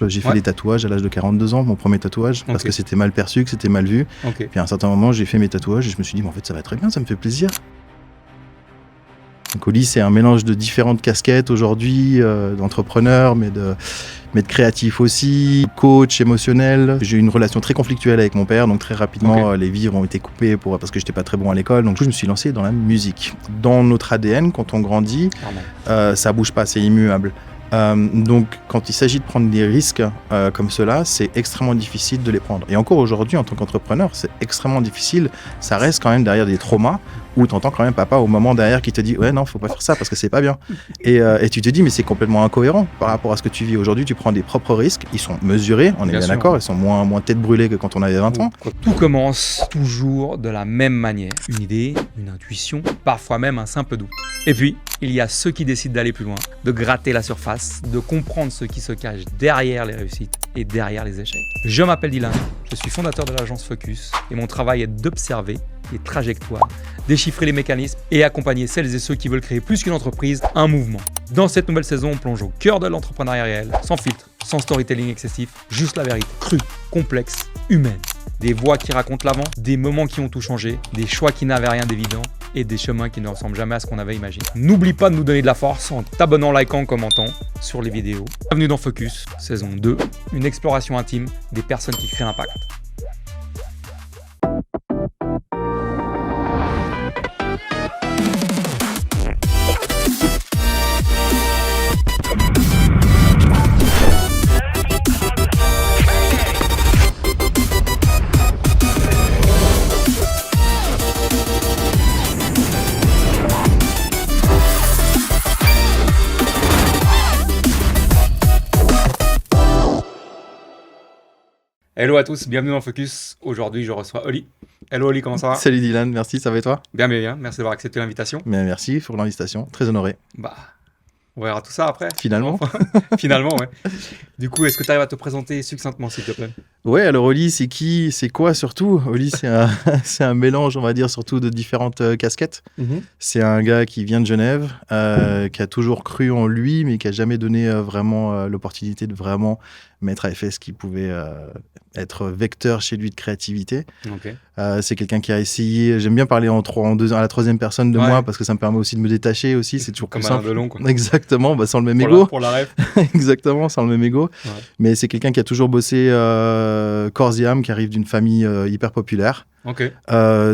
J'ai fait des tatouages à l'âge de 42 ans, mon premier tatouage, parce que c'était mal perçu, que c'était mal vu. Puis à un certain moment, j'ai fait mes tatouages et je me suis dit, mais en fait, ça va très bien, ça me fait plaisir. Donc Oli, c'est un mélange de différentes casquettes aujourd'hui, d'entrepreneur, mais de créatif aussi, coach émotionnel. J'ai eu une relation très conflictuelle avec mon père, donc très rapidement, les vivres ont été coupés parce que j'étais pas très bon à l'école. Donc je me suis lancé dans la musique. Dans notre ADN, quand on grandit, ça bouge pas, c'est immuable. Donc quand il s'agit de prendre des risques comme cela, c'est extrêmement difficile de les prendre. Et encore aujourd'hui, en tant qu'entrepreneur, c'est extrêmement difficile. Ça reste quand même derrière des traumas où tu entends quand même papa au moment derrière qui te dit « Ouais, non, faut pas faire ça parce que c'est pas bien. » Et tu te dis « Mais c'est complètement incohérent par rapport à ce que tu vis aujourd'hui. Tu prends des propres risques, ils sont mesurés, on est bien d'accord, ils sont moins tête brûlée que quand on avait 20 ans. » Tout commence toujours de la même manière. Une idée, une intuition, parfois même un simple doute. Et puis, il y a ceux qui décident d'aller plus loin, de gratter la surface, de comprendre ce qui se cache derrière les réussites et derrière les échecs. Je m'appelle Dylan, je suis fondateur de l'agence Focus et mon travail est d'observer les trajectoires, déchiffrer les mécanismes et accompagner celles et ceux qui veulent créer plus qu'une entreprise, un mouvement. Dans cette nouvelle saison, on plonge au cœur de l'entrepreneuriat réel, sans filtre, sans storytelling excessif, juste la vérité, crue, complexe, humaine. Des voix qui racontent l'avant, des moments qui ont tout changé, des choix qui n'avaient rien d'évident et des chemins qui ne ressemblent jamais à ce qu'on avait imaginé. N'oublie pas de nous donner de la force en t'abonnant, likant, commentant sur les vidéos. Bienvenue dans Focus, saison 2, une exploration intime des personnes qui créent l'impact. Hello à tous, bienvenue dans Focus. Aujourd'hui, je reçois Oli. Hello Oli, comment ça va? Salut Dylan, merci, ça va et toi? Bien, merci d'avoir accepté l'invitation. Merci pour l'invitation, très honoré. On verra tout ça après. Finalement. Finalement, ouais. Du coup, est-ce que tu arrives à te présenter succinctement, s'il te plaît? Ouais, alors Oli, c'est qui? C'est quoi surtout? Oli, c'est un mélange, on va dire, surtout de différentes casquettes. C'est un gars qui vient de Genève, qui a toujours cru en lui, mais qui a jamais donné vraiment l'opportunité de vraiment mettre à effet ce qui pouvait être vecteur chez lui de créativité. C'est quelqu'un qui a essayé, j'aime bien parler à la troisième personne de moi, parce que ça me permet aussi de me détacher aussi, c'est toujours comme plus Alain simple. Delon, quoi. Exactement, sans le même ego. Pour la rêve. Exactement, sans le même ego. Ouais. Mais c'est quelqu'un qui a toujours bossé corps et âme, qui arrive d'une famille hyper populaire.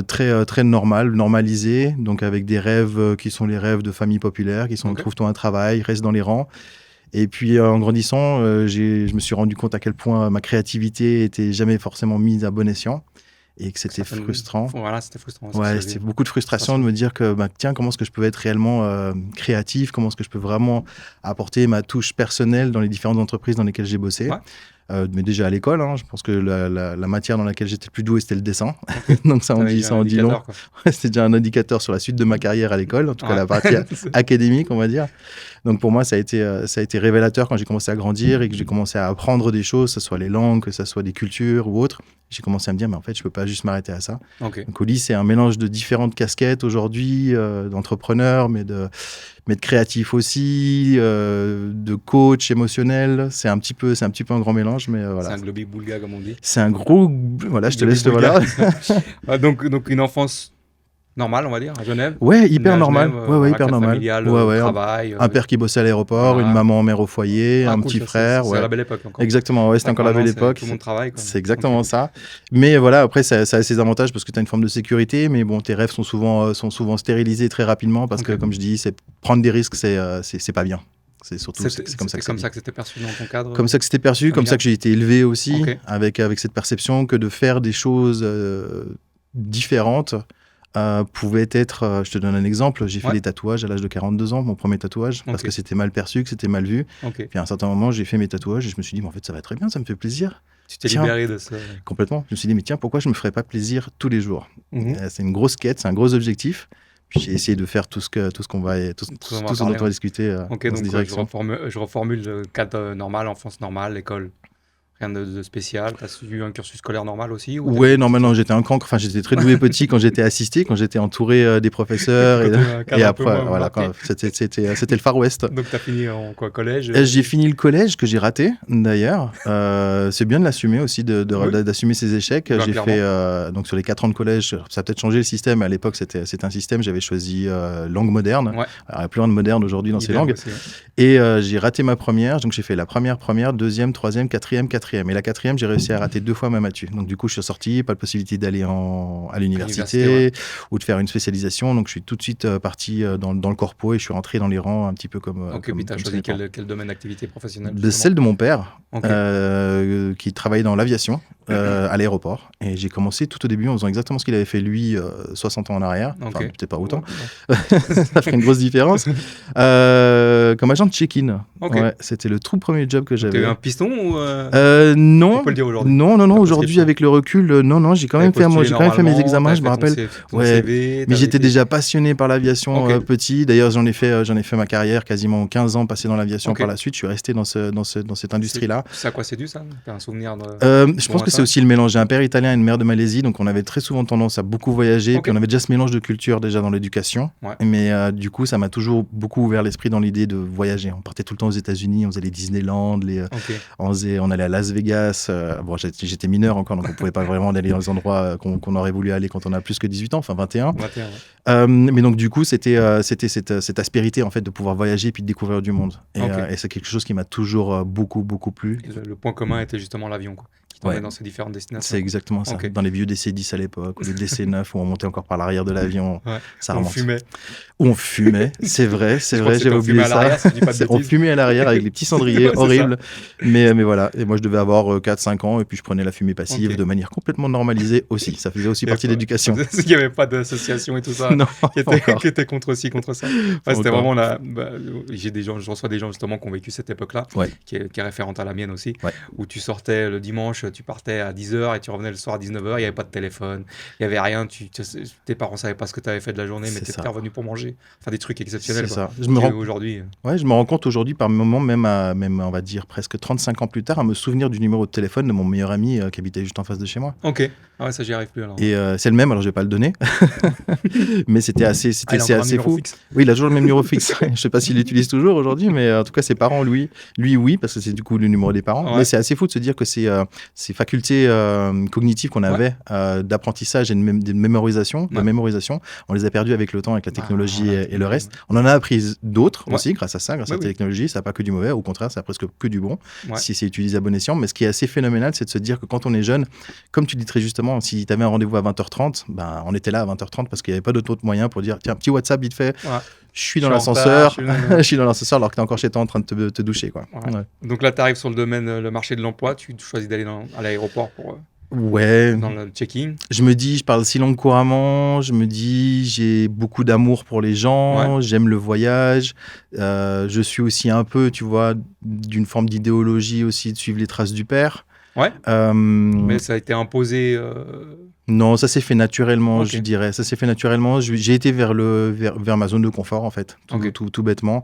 Très normalisé, donc avec des rêves qui sont les rêves de famille populaire, qui sont trouve-toi un travail, reste dans les rangs. Et puis en grandissant, je me suis rendu compte à quel point ma créativité était jamais forcément mise à bon escient et que c'était frustrant. Voilà, c'était frustrant. Ouais, c'était beaucoup de frustration de me dire que tiens, comment est-ce que je peux être réellement créatif, comment est-ce que je peux vraiment apporter ma touche personnelle dans les différentes entreprises dans lesquelles j'ai bossé. Mais déjà à l'école, je pense que la matière dans laquelle j'étais le plus doué, c'était le dessin. Donc ça en dit long. C'était déjà un indicateur sur la suite de ma carrière à l'école, en tout cas la partie académique, on va dire. Donc pour moi, ça a été révélateur quand j'ai commencé à grandir et que j'ai commencé à apprendre des choses, que ce soit les langues, que ce soit des cultures ou autres. J'ai commencé à me dire, mais en fait, je peux pas juste m'arrêter à ça. Donc Oli, c'est un mélange de différentes casquettes aujourd'hui, d'entrepreneur, mais de créatif aussi, de coach émotionnel. C'est un petit peu un grand mélange, mais voilà. C'est un globi-boulga, comme on dit. C'est un gros... Voilà, je te laisse, voilà. donc une enfance normale, on va dire, à Genève. Ouais, hyper normal. Hyper normal. Familial, travail. Un père qui bossait à l'aéroport, une maman mère au foyer, un petit frère. C'est la belle époque encore. Exactement, c'était encore la belle époque. Tout le monde travaille. C'est exactement ça. Mais voilà, après, ça a ses avantages parce que tu as une forme de sécurité, mais bon, tes rêves sont souvent stérilisés très rapidement parce que, comme je dis, prendre des risques, c'est pas bien. C'est comme ça que c'était perçu dans ton cadre. Comme ça que c'était perçu, comme ça que j'ai été élevé aussi, avec cette perception que de faire des choses différentes pouvait être... je te donne un exemple, j'ai fait des tatouages à l'âge de 42 ans, mon premier tatouage, parce que c'était mal perçu, que c'était mal vu. Puis à un certain moment, j'ai fait mes tatouages et je me suis dit, mais en fait, ça va très bien, ça me fait plaisir. Tu t'es libéré de ça. Complètement. Je me suis dit, mais tiens, pourquoi je me ferais pas plaisir tous les jours? C'est une grosse quête, c'est un gros objectif. Puis j'ai essayé de faire tout ce dont on va discuter dans cette direction. Je reformule le cadre normal, enfance normale, l'école. Rien de spécial. Tu as suivi un cursus scolaire normal aussi ou Ouais, non, j'étais un cancre. Enfin, j'étais très doué petit quand j'étais assisté, quand j'étais entouré des professeurs. Et après, voilà, c'était le Far West. Donc, tu as fini en quoi, collège? J'ai fini le collège, que j'ai raté, d'ailleurs. C'est bien de l'assumer aussi, d'assumer ses échecs. J'ai fait, donc sur les 4 ans de collège, ça a peut-être changé le système, mais à l'époque, c'était un système. J'avais choisi langue moderne. Alors, il n'y a plus rien de moderne aujourd'hui dans ces langues. Aussi, Et j'ai raté ma première. Donc, j'ai fait la première, deuxième, troisième, quatrième. Et la quatrième, j'ai réussi à rater 2 fois ma matu. Donc, du coup, je suis sorti, pas de possibilité d'aller à l'université ou de faire une spécialisation. Donc, je suis tout de suite parti dans le corpo et je suis rentré dans les rangs un petit peu comme. Ok, puis tu as choisi quel domaine d'activité professionnelle? Celle de mon père, qui travaillait dans l'aviation à l'aéroport. Et j'ai commencé tout au début en faisant exactement ce qu'il avait fait lui 60 ans en arrière. Enfin, peut-être pas autant. Ça ferait une grosse différence. Comme agent de check-in. Ouais, c'était le tout premier job que j'avais. Tu as eu un piston ou non. On peut le dire aujourd'hui. Non. Aujourd'hui, avec le recul, non, j'ai quand même fait mes examens, je me rappelle. CV, mais j'étais déjà passionné par l'aviation petit. D'ailleurs, j'en ai fait ma carrière, quasiment 15 ans passé dans l'aviation par la suite. Je suis resté dans cette industrie-là. C'est à quoi c'est dû, ça? T'as un souvenir de... Je pense que c'est aussi le mélange. J'ai un père italien et une mère de Malaisie, donc on avait très souvent tendance à beaucoup voyager. Puis on avait déjà ce mélange de culture déjà dans l'éducation. Mais du coup, ça m'a toujours beaucoup ouvert l'esprit dans l'idée de voyager. On partait tout le temps aux États-Unis, on faisait les Disneyland, on allait à Las Vegas. Bon, j'étais mineur encore, donc on ne pouvait pas vraiment aller dans les endroits qu'on aurait voulu aller quand on a plus que 18 ans, enfin 21. Mais donc du coup, c'était cette aspérité en fait de pouvoir voyager et puis de découvrir du monde. Et c'est quelque chose qui m'a toujours beaucoup plu. Et le point commun était justement l'avion, quoi. Dans ces différentes destinations. C'est exactement ça. Dans les vieux DC-10 à l'époque, ou les DC-9 où on montait encore par l'arrière de l'avion, ça remonte. On fumait, c'est vrai, j'avais oublié ça. On fumait à l'arrière avec les petits cendriers horribles. Mais voilà, et moi je devais avoir 4-5 ans et puis je prenais la fumée passive de manière complètement normalisée aussi. Ça faisait aussi partie de l'éducation. Il n'y avait pas d'association et tout ça qui était contre ça. C'était vraiment là. Je reçois des gens justement qui ont vécu cette époque-là, qui est référente à la mienne aussi, où tu sortais le dimanche, tu partais à 10h et tu revenais le soir à 19h, il n'y avait pas de téléphone, il n'y avait rien, tes parents ne savaient pas ce que tu avais fait de la journée, mais tu étais revenu pour manger. Enfin, des trucs exceptionnels. C'est ça. Je me rends compte aujourd'hui, par moments, même on va dire presque 35 ans plus tard, à me souvenir du numéro de téléphone de mon meilleur ami qui habitait juste en face de chez moi. Ok. Ah ouais, ça, j'y arrive plus alors. Et c'est le même, alors je ne vais pas le donner. Mais c'était assez fou. Fixe. Oui, il a toujours le même numéro fixe. Je ne sais pas s'il l'utilise toujours aujourd'hui, mais en tout cas, ses parents, lui, oui, parce que c'est du coup le numéro des parents. Mais c'est assez fou de se dire que ces facultés cognitives qu'on avait d'apprentissage et de mémorisation, on les a perdues avec le temps, avec la technologie et le reste. On en a appris d'autres aussi grâce à ça, grâce à la technologie. Ça n'a pas que du mauvais, au contraire, ça a presque que du bon si c'est utilisé à bon escient. Mais ce qui est assez phénoménal, c'est de se dire que quand on est jeune, comme tu dis très justement, si tu avais un rendez-vous à 20h30, on était là à 20h30 parce qu'il n'y avait pas d'autre moyen pour dire tiens, petit WhatsApp vite fait. Je suis dans l'ascenseur, je suis dans l'ascenseur alors que tu es encore chez toi en train de te doucher. Quoi. Donc là, tu arrives sur le domaine, le marché de l'emploi, tu choisis d'aller à l'aéroport pour... dans le check-in. Je me dis, je parle 6 langues couramment, je me dis, j'ai beaucoup d'amour pour les gens, j'aime le voyage, je suis aussi un peu, tu vois, d'une forme d'idéologie aussi de suivre les traces du père. Mais ça a été imposé... Non, ça s'est fait naturellement, je dirais. Ça s'est fait naturellement. J'ai été vers ma zone de confort, en fait, tout bêtement.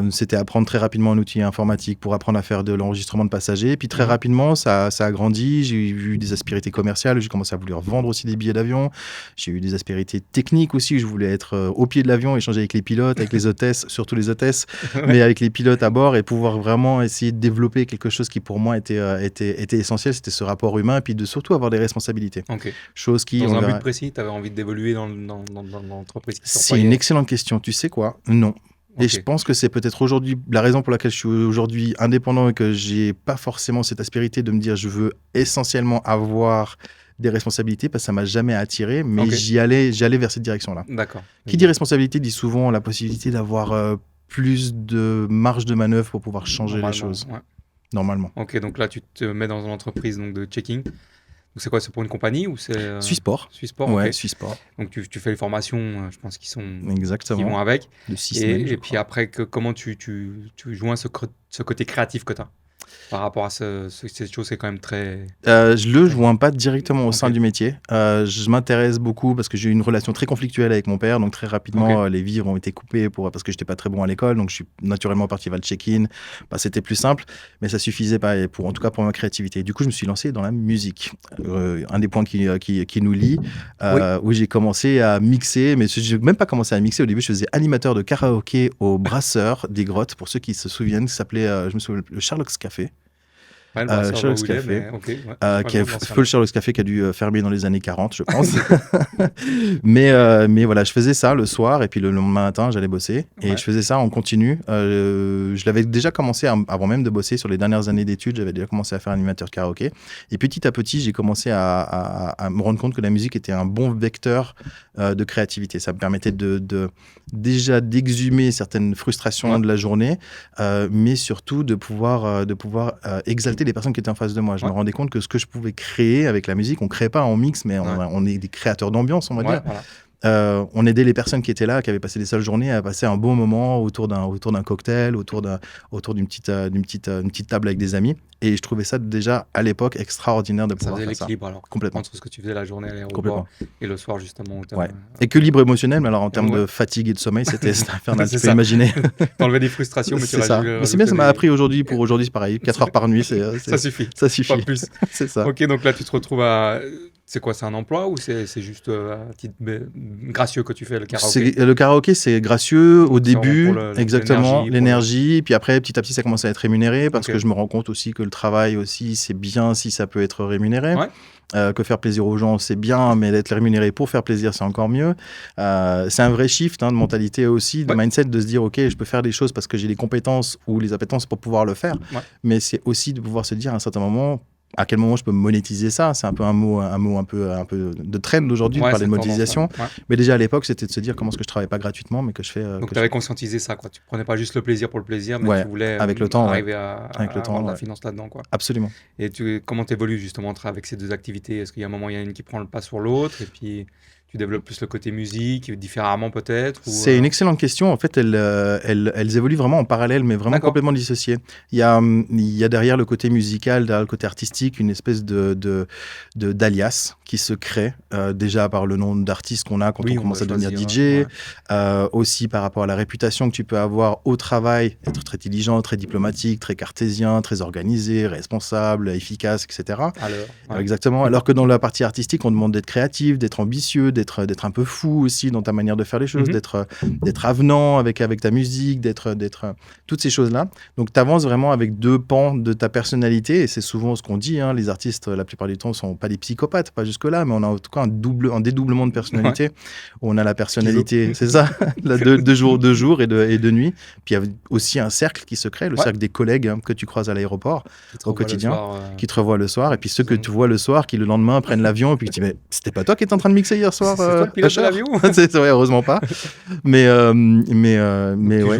C'était apprendre très rapidement un outil informatique pour apprendre à faire de l'enregistrement de passagers. Et puis très rapidement, ça a grandi. J'ai eu des aspérités commerciales. J'ai commencé à vouloir vendre aussi des billets d'avion. J'ai eu des aspérités techniques aussi. Je voulais être au pied de l'avion, échanger avec les pilotes, avec les hôtesses, surtout les hôtesses, mais avec les pilotes à bord et pouvoir vraiment essayer de développer quelque chose qui, pour moi, était essentiel. C'était ce rapport humain et puis de surtout avoir des responsabilités. Chose qui, dans un but précis, tu avais envie d'évoluer dans l'entreprise? C'est une excellente question. Tu sais quoi? Non. Et je pense que c'est peut-être aujourd'hui la raison pour laquelle je suis aujourd'hui indépendant et que j'ai pas forcément cette aspérité de me dire je veux essentiellement avoir des responsabilités parce que ça m'a jamais attiré, mais j'allais vers cette direction-là. D'accord. Qui dit responsabilité dit souvent la possibilité d'avoir plus de marge de manœuvre pour pouvoir changer les choses. Normalement. Ok, donc là tu te mets dans une entreprise de checking. C'est quoi? C'est pour une compagnie ou c'est Swissport. Swissport, Swissport. Donc tu fais les formations, je pense qui vont avec. De 6 semaines. Et puis après, comment tu joins ce côté créatif que tu as? Par rapport à cette chose, c'est quand même très... Je le joins pas directement au sein du métier. Je m'intéresse beaucoup parce que j'ai eu une relation très conflictuelle avec mon père. Donc très rapidement, les vivres ont été coupés parce que j'étais pas très bon à l'école. Donc je suis naturellement parti vers le check-in. C'était plus simple, mais ça suffisait pas, en tout cas pour ma créativité. Du coup, je me suis lancé dans la musique. Un des points qui nous lie, où j'ai commencé à mixer, mais je n'ai même pas commencé à mixer. Au début, je faisais animateur de karaoké au Brasseur des Grottes, pour ceux qui se souviennent. Ça s'appelait, je me souviens, le Sherlock's Café. Ouais, le Sherlock's Café, qui est Full Sherlock's Café qui a dû fermer dans les années 40, je pense. mais voilà, je faisais ça le soir et puis le lendemain matin, j'allais bosser. Et je faisais ça en continu. Je l'avais déjà commencé avant même de bosser sur les dernières années d'études. J'avais déjà commencé à faire animateur karaoké. Et petit à petit, j'ai commencé à me rendre compte que la musique était un bon vecteur de créativité. Ça me permettait déjà d'exhumer certaines frustrations de la journée, mais surtout de pouvoir exalter les personnes qui étaient en face de moi. Je me rendais compte que ce que je pouvais créer avec la musique, on ne crée pas en mix, mais on est des créateurs d'ambiance, on va dire. Voilà. On aidait les personnes qui étaient là, qui avaient passé des seules journées, à passer un bon moment autour d'un cocktail, autour d'une petite table avec des amis. Et je trouvais ça déjà à l'époque extraordinaire de pouvoir faire ça. Ça faisait l'équilibre alors, complètement, entre ce que tu faisais la journée à l'aéroport et le soir justement. Équilibre émotionnel, mais alors en termes de fatigue et de sommeil, c'était infernal, tu peux imaginer. T'enlevais des frustrations, mais c'est ça. Mais c'est bien, ça m'a appris aujourd'hui. Pour aujourd'hui, c'est pareil, 4 heures par nuit, ça suffit. Ça suffit. Pas plus. C'est ça. Ok, donc là tu te retrouves à... C'est quoi, c'est un emploi ou c'est juste un titre gracieux que tu fais, le karaoké? Le karaoké, c'est gracieux au début, exactement, l'énergie. Et puis après, petit à petit, ça commence à être rémunéré parce que je me rends compte aussi que le travail aussi, c'est bien si ça peut être rémunéré. Que faire plaisir aux gens, c'est bien, mais d'être rémunéré pour faire plaisir, c'est encore mieux. C'est un vrai shift de mentalité aussi, de mindset, de se dire, OK, je peux faire des choses parce que j'ai les compétences ou les appétences pour pouvoir le faire. Mais c'est aussi de pouvoir se dire à un certain moment, à quel moment je peux monétiser ça. C'est un peu un mot un peu de trend aujourd'hui, de parler de monétisation. Mais déjà à l'époque, c'était de se dire comment est-ce que je travaille pas gratuitement, mais que je fais... Donc tu avais conscientisé ça, quoi. Tu prenais pas juste le plaisir pour le plaisir, mais tu voulais avec le temps, arriver à avoir de la finance là-dedans, quoi. Absolument. Et comment tu évolues justement avec ces deux activités? Est-ce qu'il y a un moment, il y a une qui prend le pas sur l'autre, et puis tu développes plus le côté musique, différemment peut-être? C'est une excellente question. En fait, elles évoluent vraiment en parallèle, mais vraiment complètement dissociées. Il y a derrière le côté musical, derrière le côté artistique, une espèce d'alias qui se crée, déjà par le nom d'artiste qu'on a quand on commence à devenir DJ, aussi par rapport à la réputation que tu peux avoir au travail, être très intelligent, très diplomatique, très cartésien, très organisé, responsable, efficace, etc. Exactement. Alors que dans la partie artistique, on demande d'être créatif, d'être ambitieux, d'être un peu fou aussi dans ta manière de faire les choses, d'être avenant avec ta musique, d'être toutes ces choses-là. Donc, tu avances vraiment avec deux pans de ta personnalité, et c'est souvent ce qu'on dit, hein, les artistes, la plupart du temps, ne sont pas des psychopathes, pas jusque-là, mais on a en tout cas un dédoublement de personnalité, où on a la personnalité, c'est ça, de jour et de nuit. Puis, il y a aussi un cercle qui se crée, le cercle des collègues que tu croises à l'aéroport au quotidien, qui te revoient le soir, et puis ceux que tu vois le soir, qui le lendemain prennent l'avion, et puis tu dis, mais c'était pas toi qui étais en train de mixer hier soir? C'est toi le pilote de l'avion? C'est vrai, heureusement pas. Mais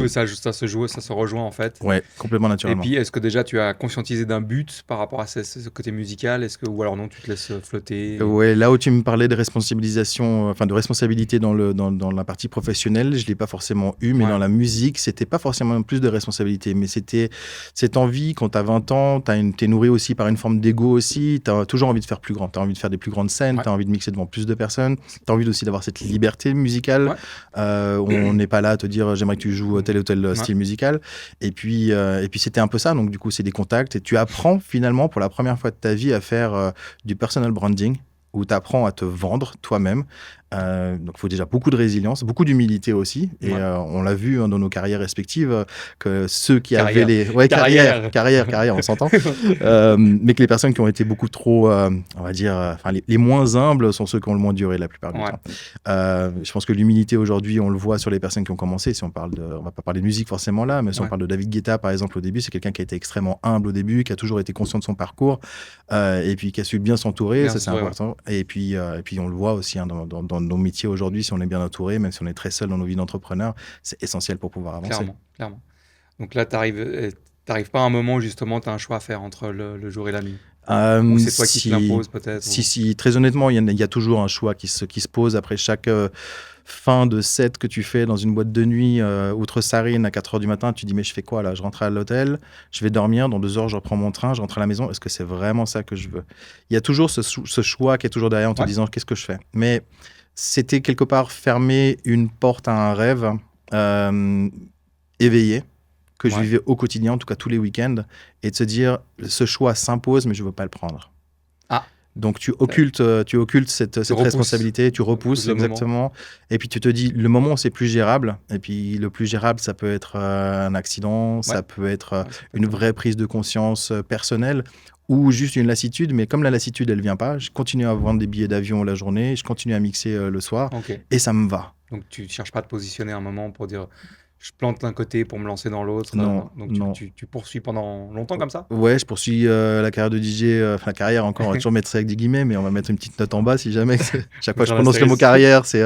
ça se joue, ça se rejoint en fait. Ouais, complètement naturellement. Et puis, est-ce que déjà tu as conscientisé d'un but par rapport à ce côté musical? Ou alors non, tu te laisses flotter? Ouais, là où tu me parlais de responsabilisation, de responsabilité dans la partie professionnelle, je l'ai pas forcément eu, mais dans la musique, c'était pas forcément plus de responsabilité, mais c'était cette envie, quand tu as 20 ans, t'es nourri aussi par une forme d'ego aussi, tu as toujours envie de faire plus grand, tu as envie de faire des plus grandes scènes, tu as envie de mixer devant plus de personnes, tu as envie aussi d'avoir cette liberté musicale, on n'est pas là à te dire j'aimerais que tu joues tel ou tel style musical, et puis c'était un peu ça, donc du coup c'est des contacts, et tu apprends finalement pour la première fois de ta vie à faire du personal branding, où tu apprends à te vendre toi-même. Donc il faut déjà beaucoup de résilience, beaucoup d'humilité aussi, et on l'a vu dans nos carrières respectives, que ceux qui avaient les carrière, on s'entend, mais que les personnes qui ont été beaucoup trop, on va dire, les moins humbles sont ceux qui ont le moins duré la plupart du temps. Je pense que l'humilité aujourd'hui, on le voit sur les personnes qui ont commencé. Si on parle on va pas parler de musique forcément là, mais si on parle de David Guetta par exemple au début, c'est quelqu'un qui a été extrêmement humble au début, qui a toujours été conscient de son parcours, et puis qui a su bien s'entourer, ça c'est important. Et puis on le voit aussi dans nos métiers aujourd'hui, si on est bien entouré, même si on est très seul dans nos vies d'entrepreneurs, c'est essentiel pour pouvoir avancer. Clairement. Donc là, t'arrives pas à un moment où justement tu as un choix à faire entre le jour et la nuit? Ou c'est toi qui te l'imposes peut-être Si, très honnêtement, il y a toujours un choix qui se pose après chaque fin de set que tu fais dans une boîte de nuit, outre Sarine, à 4h du matin, tu dis mais je fais quoi là? Je rentre à l'hôtel, je vais dormir, dans 2 heures je reprends mon train, je rentre à la maison, est-ce que c'est vraiment ça que je veux? Il y a toujours ce choix qui est toujours derrière en te disant qu'est-ce que je fais? Mais c'était quelque part fermer une porte à un rêve éveillé que je vivais au quotidien, en tout cas tous les week-ends, et de se dire ce choix s'impose mais je veux pas le prendre. Donc tu occultes cette responsabilité, tu repousses exactement, et puis tu te dis le moment c'est plus gérable, et puis le plus gérable ça peut être un accident, ça peut être une vraie prise de conscience personnelle, ou juste une lassitude, mais comme la lassitude elle vient pas, je continue à vendre des billets d'avion la journée, je continue à mixer le soir, et ça me va. Donc tu cherches pas à te positionner un moment pour dire je plante d'un côté pour me lancer dans l'autre. Donc tu poursuis pendant longtemps comme ça? Ouais, je poursuis la carrière de DJ, enfin carrière encore, on va toujours mettre ça avec des guillemets, mais on va mettre une petite note en bas si jamais. Chaque fois que je prononce le mot carrière, c'est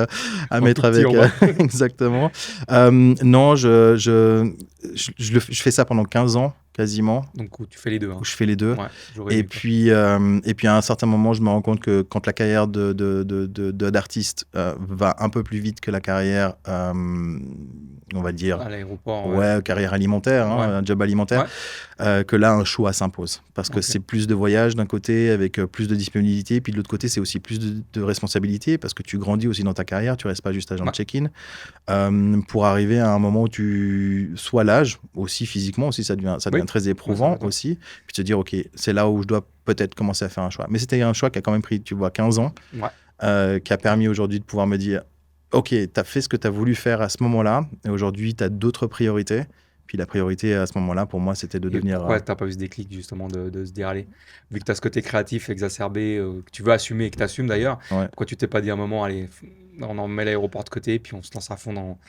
à mettre avec... exactement. Non, je fais ça pendant 15 ans, quasiment. Donc où tu fais les deux. Où je fais les deux. Ouais, et puis à un certain moment, je me rends compte que quand la carrière d'artiste va un peu plus vite que la carrière, on va dire... À l'aéroport. Ouais, carrière alimentaire, un job alimentaire, que là, un choix s'impose. Parce que c'est plus de voyage d'un côté, avec plus de disponibilité, puis de l'autre côté, c'est aussi plus de responsabilité, parce que tu grandis aussi dans ta carrière, tu restes pas juste agent de check-in, pour arriver à un moment où tu... Soit l'âge, aussi physiquement, aussi, ça devient très éprouvant aussi, puis te dire, OK, c'est là où je dois peut-être commencer à faire un choix. Mais c'était un choix qui a quand même pris, tu vois, 15 ans, qui a permis aujourd'hui de pouvoir me dire, OK, tu as fait ce que tu as voulu faire à ce moment-là, et aujourd'hui, tu as d'autres priorités. Puis la priorité à ce moment-là, pour moi, c'était de devenir... Pourquoi tu n'as pas eu ce déclic, justement, de se dire, allez, vu que tu as ce côté créatif exacerbé, que tu veux assumer et que tu assumes d'ailleurs, pourquoi tu t'es pas dit à un moment, allez, on en met l'aéroport de côté, puis on se lance à fond dans...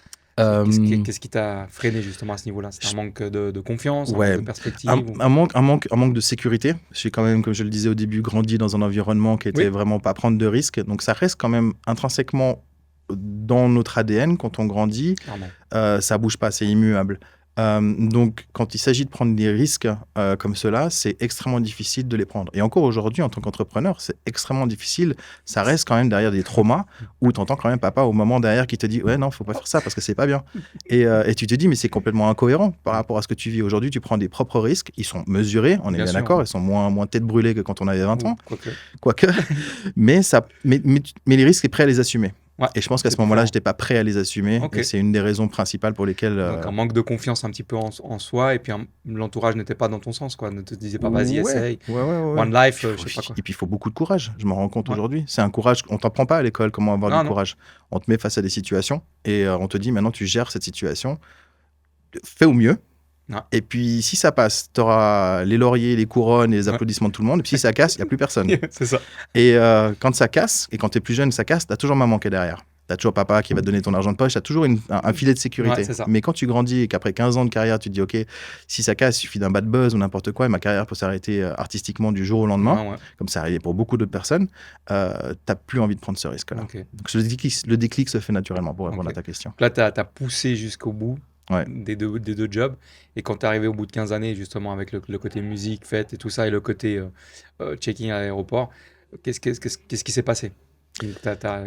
Qu'est-ce qui t'a freiné, justement, à ce niveau-là? C'est un manque de confiance, un manque de perspective un manque de sécurité. J'ai quand même, comme je le disais au début, grandi dans un environnement qui était vraiment pas prendre de risques. Donc ça reste quand même intrinsèquement dans notre ADN quand on grandit, ça bouge pas, c'est immuable. Donc, quand il s'agit de prendre des risques comme cela, c'est extrêmement difficile de les prendre. Et encore aujourd'hui, en tant qu'entrepreneur, c'est extrêmement difficile. Ça reste quand même derrière des traumas où tu entends quand même papa au moment derrière qui te dit « Ouais, non, faut pas faire ça parce que c'est pas bien. » Et tu te dis « Mais c'est complètement incohérent par rapport à ce que tu vis aujourd'hui. Tu prends des propres risques. Ils sont mesurés, on est bien d'accord. Ils sont moins tête brûlée que quand on avait 20 ans. Quoique. Mais les risques, est prêt à les assumer. Et je pense qu'à ce moment-là, je n'étais pas prêt à les assumer. Et c'est une des raisons principales pour lesquelles... Donc un manque de confiance un petit peu en soi, et puis l'entourage n'était pas dans ton sens, quoi. Ne te disait pas, vas-y, essaye. One life, je sais pas quoi. Et puis il faut beaucoup de courage, je m'en rends compte aujourd'hui. C'est un courage, on t'apprend pas à l'école comment avoir du courage. On te met face à des situations et on te dit, maintenant tu gères cette situation, fais au mieux. Et puis, si ça passe, tu auras les lauriers, les couronnes et les applaudissements de tout le monde. Et puis, si ça casse, il n'y a plus personne. C'est ça. Et quand ça casse, et quand tu es plus jeune, ça casse, tu as toujours maman qui est derrière. Tu as toujours papa qui va te donner ton argent de poche. Tu as toujours un filet de sécurité. Mais quand tu grandis et qu'après 15 ans de carrière, tu te dis, OK, si ça casse, il suffit d'un bad buzz ou n'importe quoi, et ma carrière peut s'arrêter artistiquement du jour au lendemain, comme ça arrive pour beaucoup d'autres personnes, tu n'as plus envie de prendre ce risque-là. Donc, le déclic se fait naturellement pour répondre à ta question. Là, tu as poussé jusqu'au bout. Des deux jobs, et quand tu es arrivé au bout de 15 années justement avec le côté musique, fête et tout ça, et le côté checking à l'aéroport, qu'est-ce qui s'est passé? T'as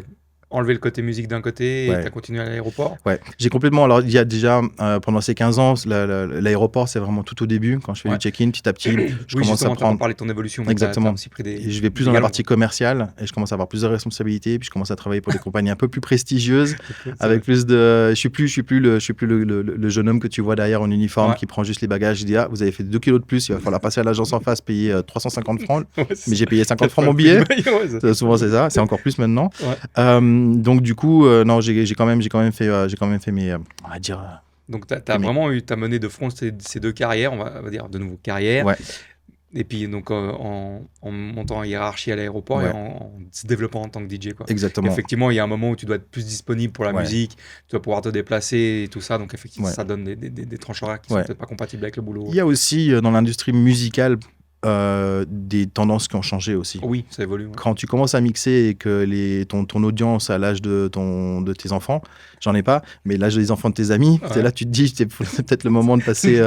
enlevé le côté musique d'un côté et tu as continué à l'aéroport? J'ai complètement... Alors, il y a déjà, pendant ces 15 ans, l'aéroport, c'est vraiment tout au début. Quand je fais du check-in, petit à petit, je commence à prendre... parler de ton évolution. Exactement. Et je vais plus dans la partie commerciale et je commence à avoir plus de responsabilités. Puis je commence à travailler pour des compagnies un peu plus prestigieuses, avec plus de... Je suis plus le jeune homme que tu vois derrière en uniforme qui prend juste les bagages. Je dis, vous avez fait 2 kilos de plus, il va falloir passer à l'agence en face, payer 350 francs. Mais j'ai payé 50 francs mon billet. Souvent, c'est ça. C'est encore plus maintenant. Donc du coup, non, j'ai quand même fait mes, on va dire. Donc t'as vraiment t'as mené de front ces deux carrières, on va dire de nouveau carrières. Et puis donc en montant en hiérarchie à l'aéroport et en se développant en tant que DJ, quoi. Exactement. Effectivement, il y a un moment où tu dois être plus disponible pour la musique, tu dois pouvoir te déplacer et tout ça. Donc effectivement, ça donne des tranches horaires qui sont peut-être pas compatibles avec le boulot. Il y a aussi dans l'industrie musicale des tendances qui ont changé aussi. Oui, ça évolue. Ouais. Quand tu commences à mixer et que ton audience à l'âge de tes enfants, j'en ai pas, mais l'âge des enfants de tes amis, c'est là tu te dis c'est peut-être le moment de passer,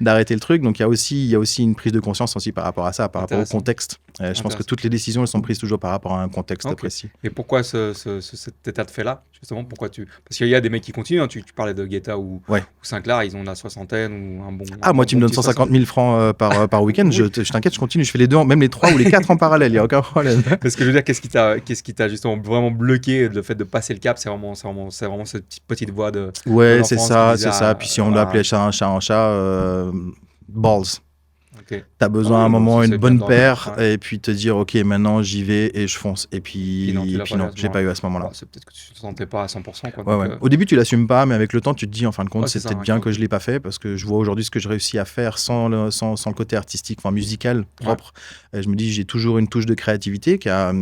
d'arrêter le truc. Donc il y a aussi une prise de conscience aussi par rapport à ça, par rapport au contexte. Je pense que toutes les décisions elles sont prises toujours par rapport à un contexte précis. Et pourquoi cet état de fait là justement, parce qu'il y a des mecs qui continuent, hein, tu parlais de Guetta ou Sinclair, ils ont la soixantaine ou un bon... moi tu me donnes 150 000 francs par week-end, je t'inquiète, je continue, je fais les deux, même les 3 ou les 4 en parallèle, il n'y a aucun problème. Parce que je veux dire, qu'est-ce qui t'a justement vraiment bloqué, le fait de passer le cap, c'est vraiment cette petite voix de... Ouais, c'est ça. Puis si on doit appeler un chat un chat, balls. T'as besoin à un moment une bonne paire et puis te dire ok maintenant j'y vais et je fonce et puis non j'ai pas eu à ce moment-là. C'est peut-être que tu te sentais pas à 100% quoi. Ouais. Au début tu l'assumes pas mais avec le temps tu te dis en fin de compte c'est peut-être bien que je l'ai pas fait parce que je vois aujourd'hui ce que je réussis à faire sans le côté artistique, enfin musical propre. Et je me dis j'ai toujours une touche de créativité qui a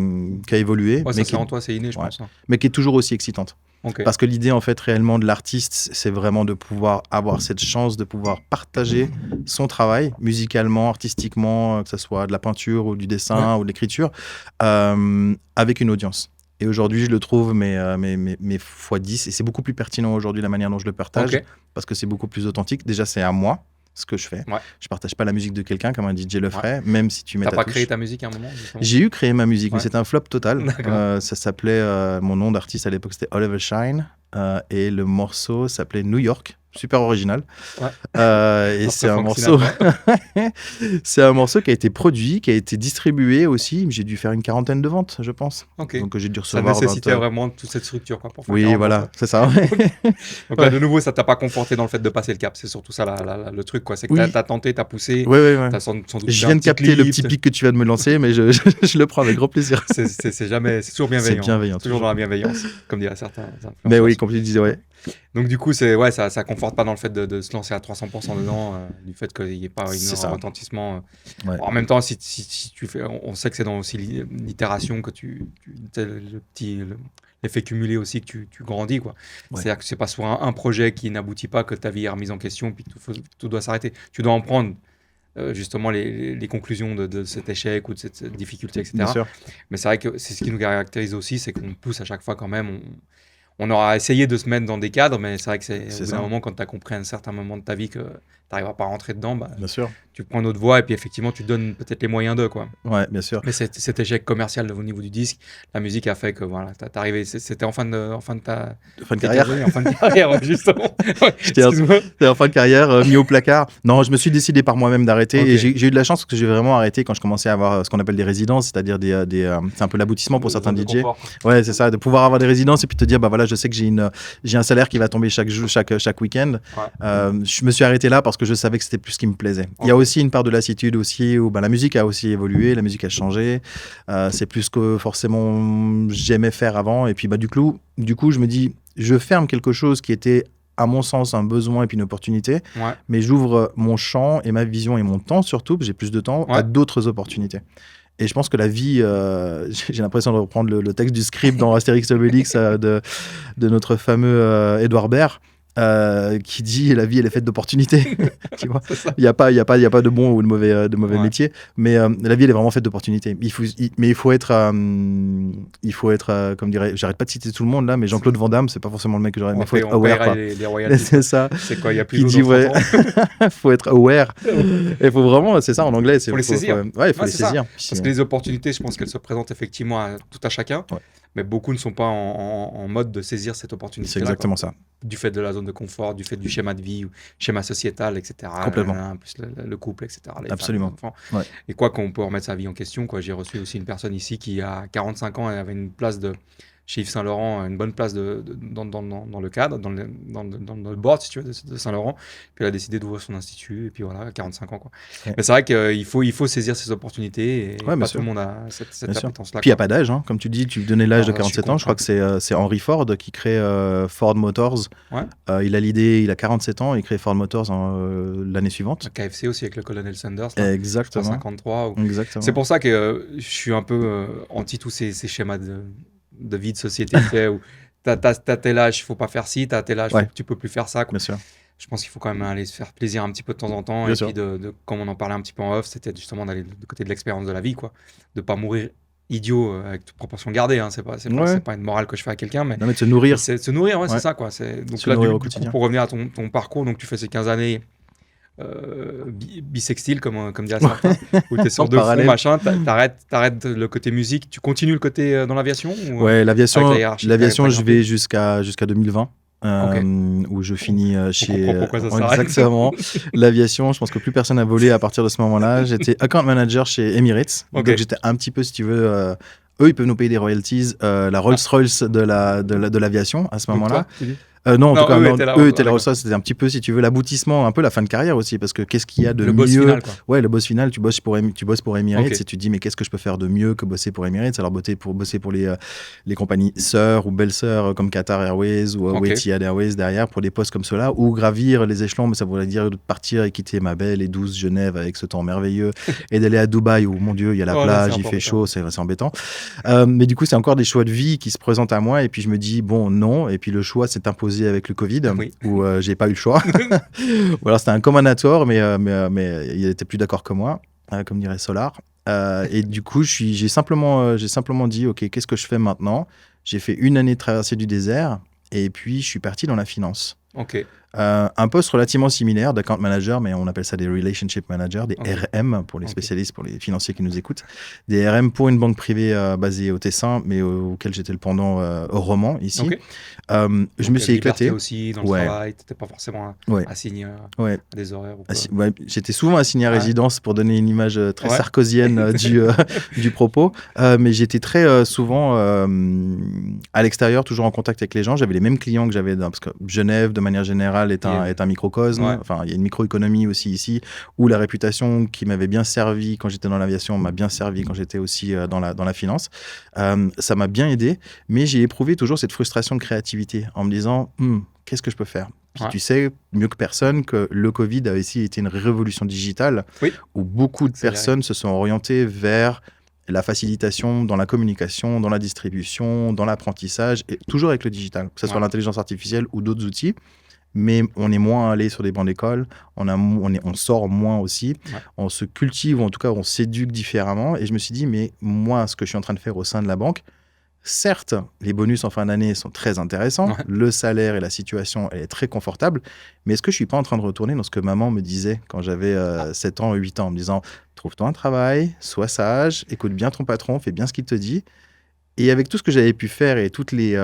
évolué. Mais c'est en toi, c'est inné je pense. Mais qui est toujours aussi excitante. Parce que l'idée en fait réellement de l'artiste c'est vraiment de pouvoir avoir cette chance de pouvoir partager son travail musicalement, artistiquement, que ce soit de la peinture ou du dessin ou de l'écriture avec une audience. Et aujourd'hui je le trouve mais x10 et c'est beaucoup plus pertinent aujourd'hui la manière dont je le partage parce que c'est beaucoup plus authentique. Déjà c'est à moi ce que je fais. Je partage pas la musique de quelqu'un comme un DJ le ferait, même si tu mets ta touche. T'as pas créé ta musique à un moment justement ? J'ai créé ma musique, mais c'était un flop total. Ça s'appelait, mon nom d'artiste à l'époque c'était Oliver Shine, et le morceau s'appelait New York. Super original. Et c'est un morceau c'est un morceau qui a été produit, qui a été distribué aussi. J'ai dû faire une 40aine de ventes, je pense. Donc j'ai dû recevoir... Ça nécessitait vraiment toute cette structure pour faire c'est ça. Donc là, de nouveau, ça t'a pas conforté dans le fait de passer le cap. C'est surtout ça le truc, quoi. C'est que t'as tenté, t'as poussé. T'as sans doute je viens de capter le petit pic que tu viens de me lancer, mais je le prends avec grand plaisir. C'est toujours bienveillant. C'est bienveillant. Toujours dans la bienveillance, comme diraient certains. Mais oui, comme tu disais, Donc du coup, ça conforte pas dans le fait de se lancer à 300% dedans, du fait qu'il n'y ait pas un retentissement. En même temps, si tu fais, on sait que c'est dans aussi l'itération que l'effet cumulé aussi que tu grandis, quoi. C'est-à-dire que c'est pas sur un projet qui n'aboutit pas que ta vie est remise en question puis que tout doit s'arrêter. Tu dois en prendre justement les conclusions de cet échec ou de cette difficulté, etc. Bien sûr. Mais c'est vrai que c'est ce qui nous caractérise aussi, c'est qu'on pousse à chaque fois quand même. On aura essayé de se mettre dans des cadres, mais c'est vrai que c'est au bout d'un moment, quand tu as compris à un certain moment de ta vie que tu n'arriveras pas à rentrer dedans, bien sûr. Tu prends une autre voie et puis effectivement, tu donnes peut-être les moyens d'eux, quoi. Ouais, bien sûr. Mais cet échec commercial au niveau du disque, la musique a fait que voilà, t'es arrivé. C'était en fin de carrière. En fin de carrière, justement. J'étais en fin de carrière, mis au placard. Non, je me suis décidé par moi-même d'arrêter et j'ai eu de la chance parce que j'ai vraiment arrêté quand je commençais à avoir ce qu'on appelle des résidences, c'est-à-dire c'est un peu l'aboutissement pour certains DJ. Ouais, c'est ça, de pouvoir avoir des résidences et puis te dire bah voilà, je sais que j'ai un salaire qui va tomber chaque week-end. Je me suis arrêté là parce que je savais que c'était plus ce qui me plaisait. Il y a aussi une part de lassitude aussi où la musique a aussi évolué, la musique a changé. C'est plus que forcément j'aimais faire avant. Et puis du coup, je me dis, je ferme quelque chose qui était à mon sens un besoin et puis une opportunité, mais j'ouvre mon champ et ma vision et mon temps surtout, j'ai plus de temps, à d'autres opportunités. Et je pense que la vie, j'ai l'impression de reprendre le texte du script dans Astérix et Obélix de notre fameux Édouard Baird. Qui dit la vie elle est faite d'opportunités. Tu vois, il y a pas de bon ou de mauvais métier, mais la vie elle est vraiment faite d'opportunités. Il faut être comme dirait, j'arrête pas de citer tout le monde là, mais Jean-Claude Van Damme, c'est pas forcément le mec que j'aurais, mais il faut être aware. C'est ça. C'est quoi, il y a plus qui dit faut être aware. Il faut vraiment, c'est ça en anglais, faut les saisir. Il faut les saisir. Parce que les opportunités, je pense qu'elles se présentent effectivement à tout à chacun. Mais beaucoup ne sont pas en mode de saisir cette opportunité. C'est exactement ça. Du fait de la zone de confort, du fait du schéma de vie, schéma sociétal, etc. Complètement. Plus le couple, etc. Absolument. Femmes, et quoi qu'on peut remettre sa vie en question. J'ai reçu aussi une personne ici qui, à 45 ans, elle avait une place chez Yves Saint Laurent, une bonne place dans le cadre, dans le board, si tu veux, de Saint Laurent. Puis elle a décidé d'ouvrir son institut, et puis voilà, à 45 ans. Mais c'est vrai qu'il faut saisir ces opportunités, et pas tout le monde a cette appétence-là. Puis il n'y a pas d'âge, hein. Comme tu dis, tu donnais l'âge de 47 ans, je crois que c'est Henry Ford qui crée Ford Motors. Il a l'idée, il a 47 ans, il crée Ford Motors l'année suivante. KFC aussi avec le colonel Sanders. Exactement. 153. Exactement. C'est pour ça que je suis un peu anti tous ces schémas de vie de société où t'as tel âge, il faut pas faire ci, t'as tel âge, tu peux plus faire ça, quoi. Bien sûr. je pense qu'il faut quand même aller se faire plaisir un petit peu de temps en temps. Bien Et sûr. puis, comme on en parlait un petit peu en off, c'était justement d'aller du côté de l'expérience de la vie, quoi. De pas mourir idiot avec toute proportion gardée. Hein. Ouais. C'est pas une morale que je fais à quelqu'un, mais Non, mais de se nourrir. c'est de se nourrir, ouais, c'est Ouais. ça, quoi. Donc Se là, nourrir au du coup, quotidien. pour revenir à ton parcours, donc tu fais ces 15 années bisextile, comme diraient certains, où tu es En sur deux fronts, parallèle. machin, t'arrêtes le côté musique, tu continues le côté dans l'aviation ou, Ouais, avec la l'aviation, hiérarchie que t'avais pas je grimpée? vais jusqu'à 2020. Ok, Où je finis on chez comprend pourquoi ça s'arrête. exactement l'aviation. Je pense que plus personne n'a volé à partir de ce moment-là. J'étais account manager chez Emirates, Ok. donc j'étais un petit peu, si tu veux, eux ils peuvent nous payer des royalties, la Rolls-Royce de l'aviation à ce Donc moment-là. toi, tu dis Non, en tout Non, cas, eux non, étaient là. eux étaient la D'accord. Rolls-Royce. C'était un petit peu, si tu veux, l'aboutissement, un peu la fin de carrière aussi, parce que qu'est-ce qu'il y a de Le boss mieux final, quoi. Ouais, le boss final, tu bosses pour Emirates Ok. et tu te dis, mais qu'est-ce que je peux faire de mieux que bosser pour Emirates? Alors, bosser pour les compagnies sœurs ou belles-sœurs comme Qatar Airways ou Ok. Etihad Airways derrière pour des postes comme cela, ou gravir les échelons, mais ça voudrait dire de partir et quitter ma belle et douce Genève avec ce temps merveilleux et d'aller à Dubaï où, mon Dieu, il y a la Oh là, c'est plage, un il peu fait embêtant. chaud, c'est embêtant. Mais du coup, c'est encore des choix de vie qui se présentent à moi et puis je me dis, bon, non. Et puis le choix s'est imposé avec le Covid Oui. où j'ai pas eu le choix. Ou alors c'était un combinatoire, mais il était plus d'accord que moi, comme dirait Solar. Et du coup, j'ai simplement dit, OK, qu'est-ce que je fais maintenant? J'ai fait une année de traversée du désert et puis je suis parti dans la finance. Ok. Un poste relativement similaire d'account manager, mais on appelle ça des relationship managers, des Ok. RM pour les Ok. spécialistes, pour les financiers qui nous écoutent. Des RM pour une banque privée basée au Tessin, mais auquel j'étais le pendant au Roman ici. Ok. Je me suis Liberté éclaté. aussi dans le Ouais. travail, t'étais pas forcément Ouais. assigné Ouais. à des horaires ou quoi. Ouais, j'étais souvent assigné à Ouais. résidence pour donner une image très Ouais. sarkozienne du propos, mais j'étais très souvent à l'extérieur, toujours en contact avec les gens. J'avais les mêmes clients que j'avais parce que Genève, de manière générale, est un microcosme. Ouais. Enfin, il y a une microéconomie aussi ici, où la réputation qui m'avait bien servi quand j'étais dans l'aviation m'a bien servi quand j'étais aussi dans la finance. Ça m'a bien aidé, mais j'ai éprouvé toujours cette frustration de créativité en me disant qu'est-ce que je peux faire? Puis Ouais. tu sais mieux que personne que le Covid a aussi été une révolution digitale Oui. où beaucoup de Accéléré. personnes se sont orientées vers la facilitation dans la communication, dans la distribution, dans l'apprentissage, et toujours avec le digital, que ce soit Ouais. l'intelligence artificielle ou d'autres outils. Mais on est moins allé sur des bancs d'école, on sort moins aussi, Ouais. on se cultive, ou en tout cas on s'éduque différemment. Et je me suis dit, mais moi, ce que je suis en train de faire au sein de la banque, certes, les bonus en fin d'année sont très intéressants, Ouais. le salaire et la situation elle est très confortable, mais est-ce que je suis pas en train de retourner dans ce que maman me disait quand j'avais 7 ans, 8 ans, en me disant, trouve-toi un travail, sois sage, écoute bien ton patron, fais bien ce qu'il te dit. Et avec tout ce que j'avais pu faire et toutes les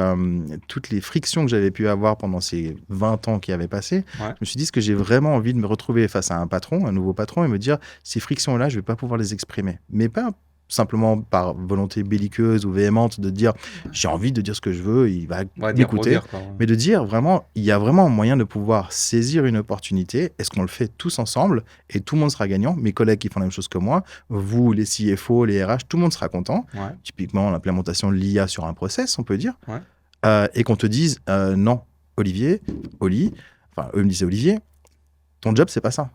frictions que j'avais pu avoir pendant ces 20 ans qui avaient passé, Ouais. je me suis dit, est-ce que j'ai vraiment envie de me retrouver face à un patron, un nouveau patron, et me dire, ces frictions-là, je ne vais pas pouvoir les exprimer. Mais pas simplement par volonté belliqueuse ou véhémente de dire, j'ai envie de dire ce que je veux, il va Ouais, dire pour m'écouter. dire, quoi. Mais de dire vraiment, il y a vraiment un moyen de pouvoir saisir une opportunité. Est-ce qu'on le fait tous ensemble et tout le monde sera gagnant? Mes collègues qui font la même chose que moi, vous, les CFO, les RH, tout le monde sera content. Ouais. Typiquement, l'implémentation de l'IA sur un process, on peut dire. Ouais. Et qu'on te dise, non, Oli, enfin, eux me disaient, Olivier, ton job, c'est pas ça.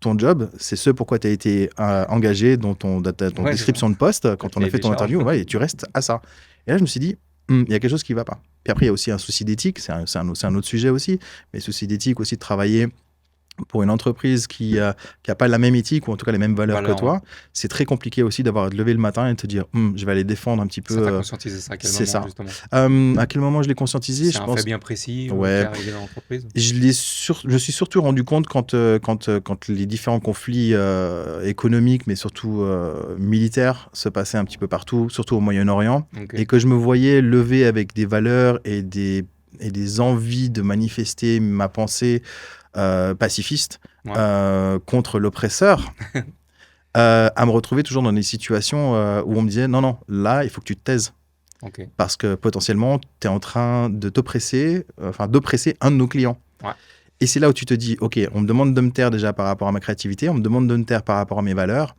Ton job, c'est ce pourquoi tu as été engagé dans ton Ouais, description de poste quand on a cahier fait des ton charges. interview, ouais, et tu restes à ça. Et là, je me suis dit, il y a quelque chose qui va pas. Puis après, il y a aussi un souci d'éthique, c'est un autre sujet aussi, mais souci d'éthique aussi de travailler pour une entreprise qui a pas la même éthique ou en tout cas les mêmes valeurs que toi. C'est très compliqué aussi d'avoir à te lever le matin et de te dire, je vais aller défendre un petit peu. Ça t'a conscientisé ça à quel c'est moment, ça. justement À quel moment je l'ai conscientisé? C'est un fait bien précis qui Ouais. est arrivé dans l'entreprise? Je me suis surtout rendu compte quand les différents conflits économiques, mais surtout militaires, se passaient un petit peu partout, surtout au Moyen-Orient, Ok. et que je me voyais lever avec des valeurs et des envies de manifester ma pensée pacifiste Ouais. contre l'oppresseur, à me retrouver toujours dans des situations où on me disait non, là, il faut que tu te taises. Ok. Parce que potentiellement, tu es en train de d'oppresser un de nos clients. Ouais. Et c'est là où tu te dis, OK, on me demande de me taire déjà par rapport à ma créativité, on me demande de me taire par rapport à mes valeurs.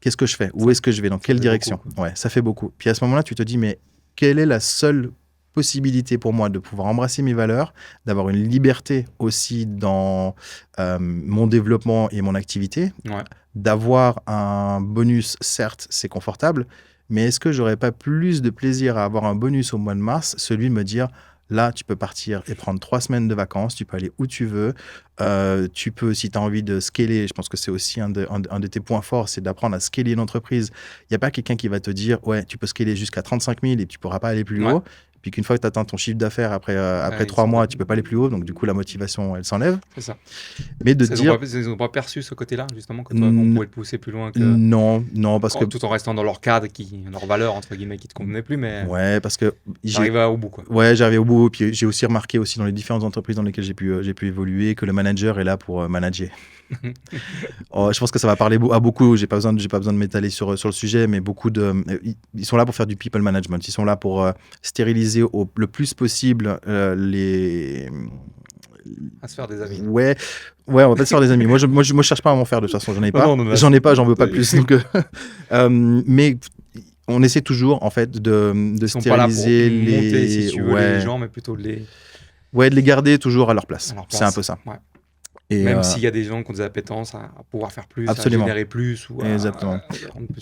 Qu'est-ce que je fais? Où est-ce que je vais? Dans quelle direction? Ouais, ça fait beaucoup. Puis à ce moment-là, tu te dis, mais quelle est la seule possibilité pour moi de pouvoir embrasser mes valeurs, d'avoir une liberté aussi dans mon développement et mon activité, Ouais. d'avoir un bonus, certes, c'est confortable, mais est-ce que j'aurais pas plus de plaisir à avoir un bonus au mois de mars, celui de me dire, Là, tu peux partir et prendre 3 semaines de vacances. Tu peux aller où tu veux. Tu peux, si tu as envie de scaler, je pense que c'est aussi un de tes points forts, c'est d'apprendre à scaler une entreprise. Il n'y a pas quelqu'un qui va te dire, ouais, tu peux scaler jusqu'à 35 000 et tu ne pourras pas aller plus haut. Puis qu'une fois que tu atteins ton chiffre d'affaires après 3 mois, tu ne peux pas aller plus haut. Donc, du coup, la motivation, elle s'enlève. C'est ça. Mais de dire... Ils n'ont pas perçu ce côté-là, justement, que toi, on pouvait te pousser plus loin que... Non, parce que... Tout en restant dans leur cadre, leur valeur, entre guillemets, qui ne te convenait plus, mais... Ouais, parce que... J'arrivais au bout, quoi. Ouais, j'arrivais au bout. Puis j'ai aussi remarqué aussi dans les différentes entreprises dans lesquelles j'ai pu évoluer que le manager est là pour manager. Je pense que ça va parler à beaucoup. J'ai pas besoin de m'étaler sur le sujet, mais ils sont là pour faire du people management. Ils sont là pour stériliser le plus possible les... À se faire des amis. Ouais, on va pas se faire des amis. Moi, je cherche pas à m'en faire de toute façon. J'en ai pas. J'en veux pas plus. Donc, mais on essaie toujours en fait de stériliser monter, si tu veux, les gens, mais plutôt de les garder toujours à leur place. C'est un peu ça. Ouais. Et même s'il y a des gens qui ont des appétences à pouvoir faire plus, absolument. À générer plus. Exactement.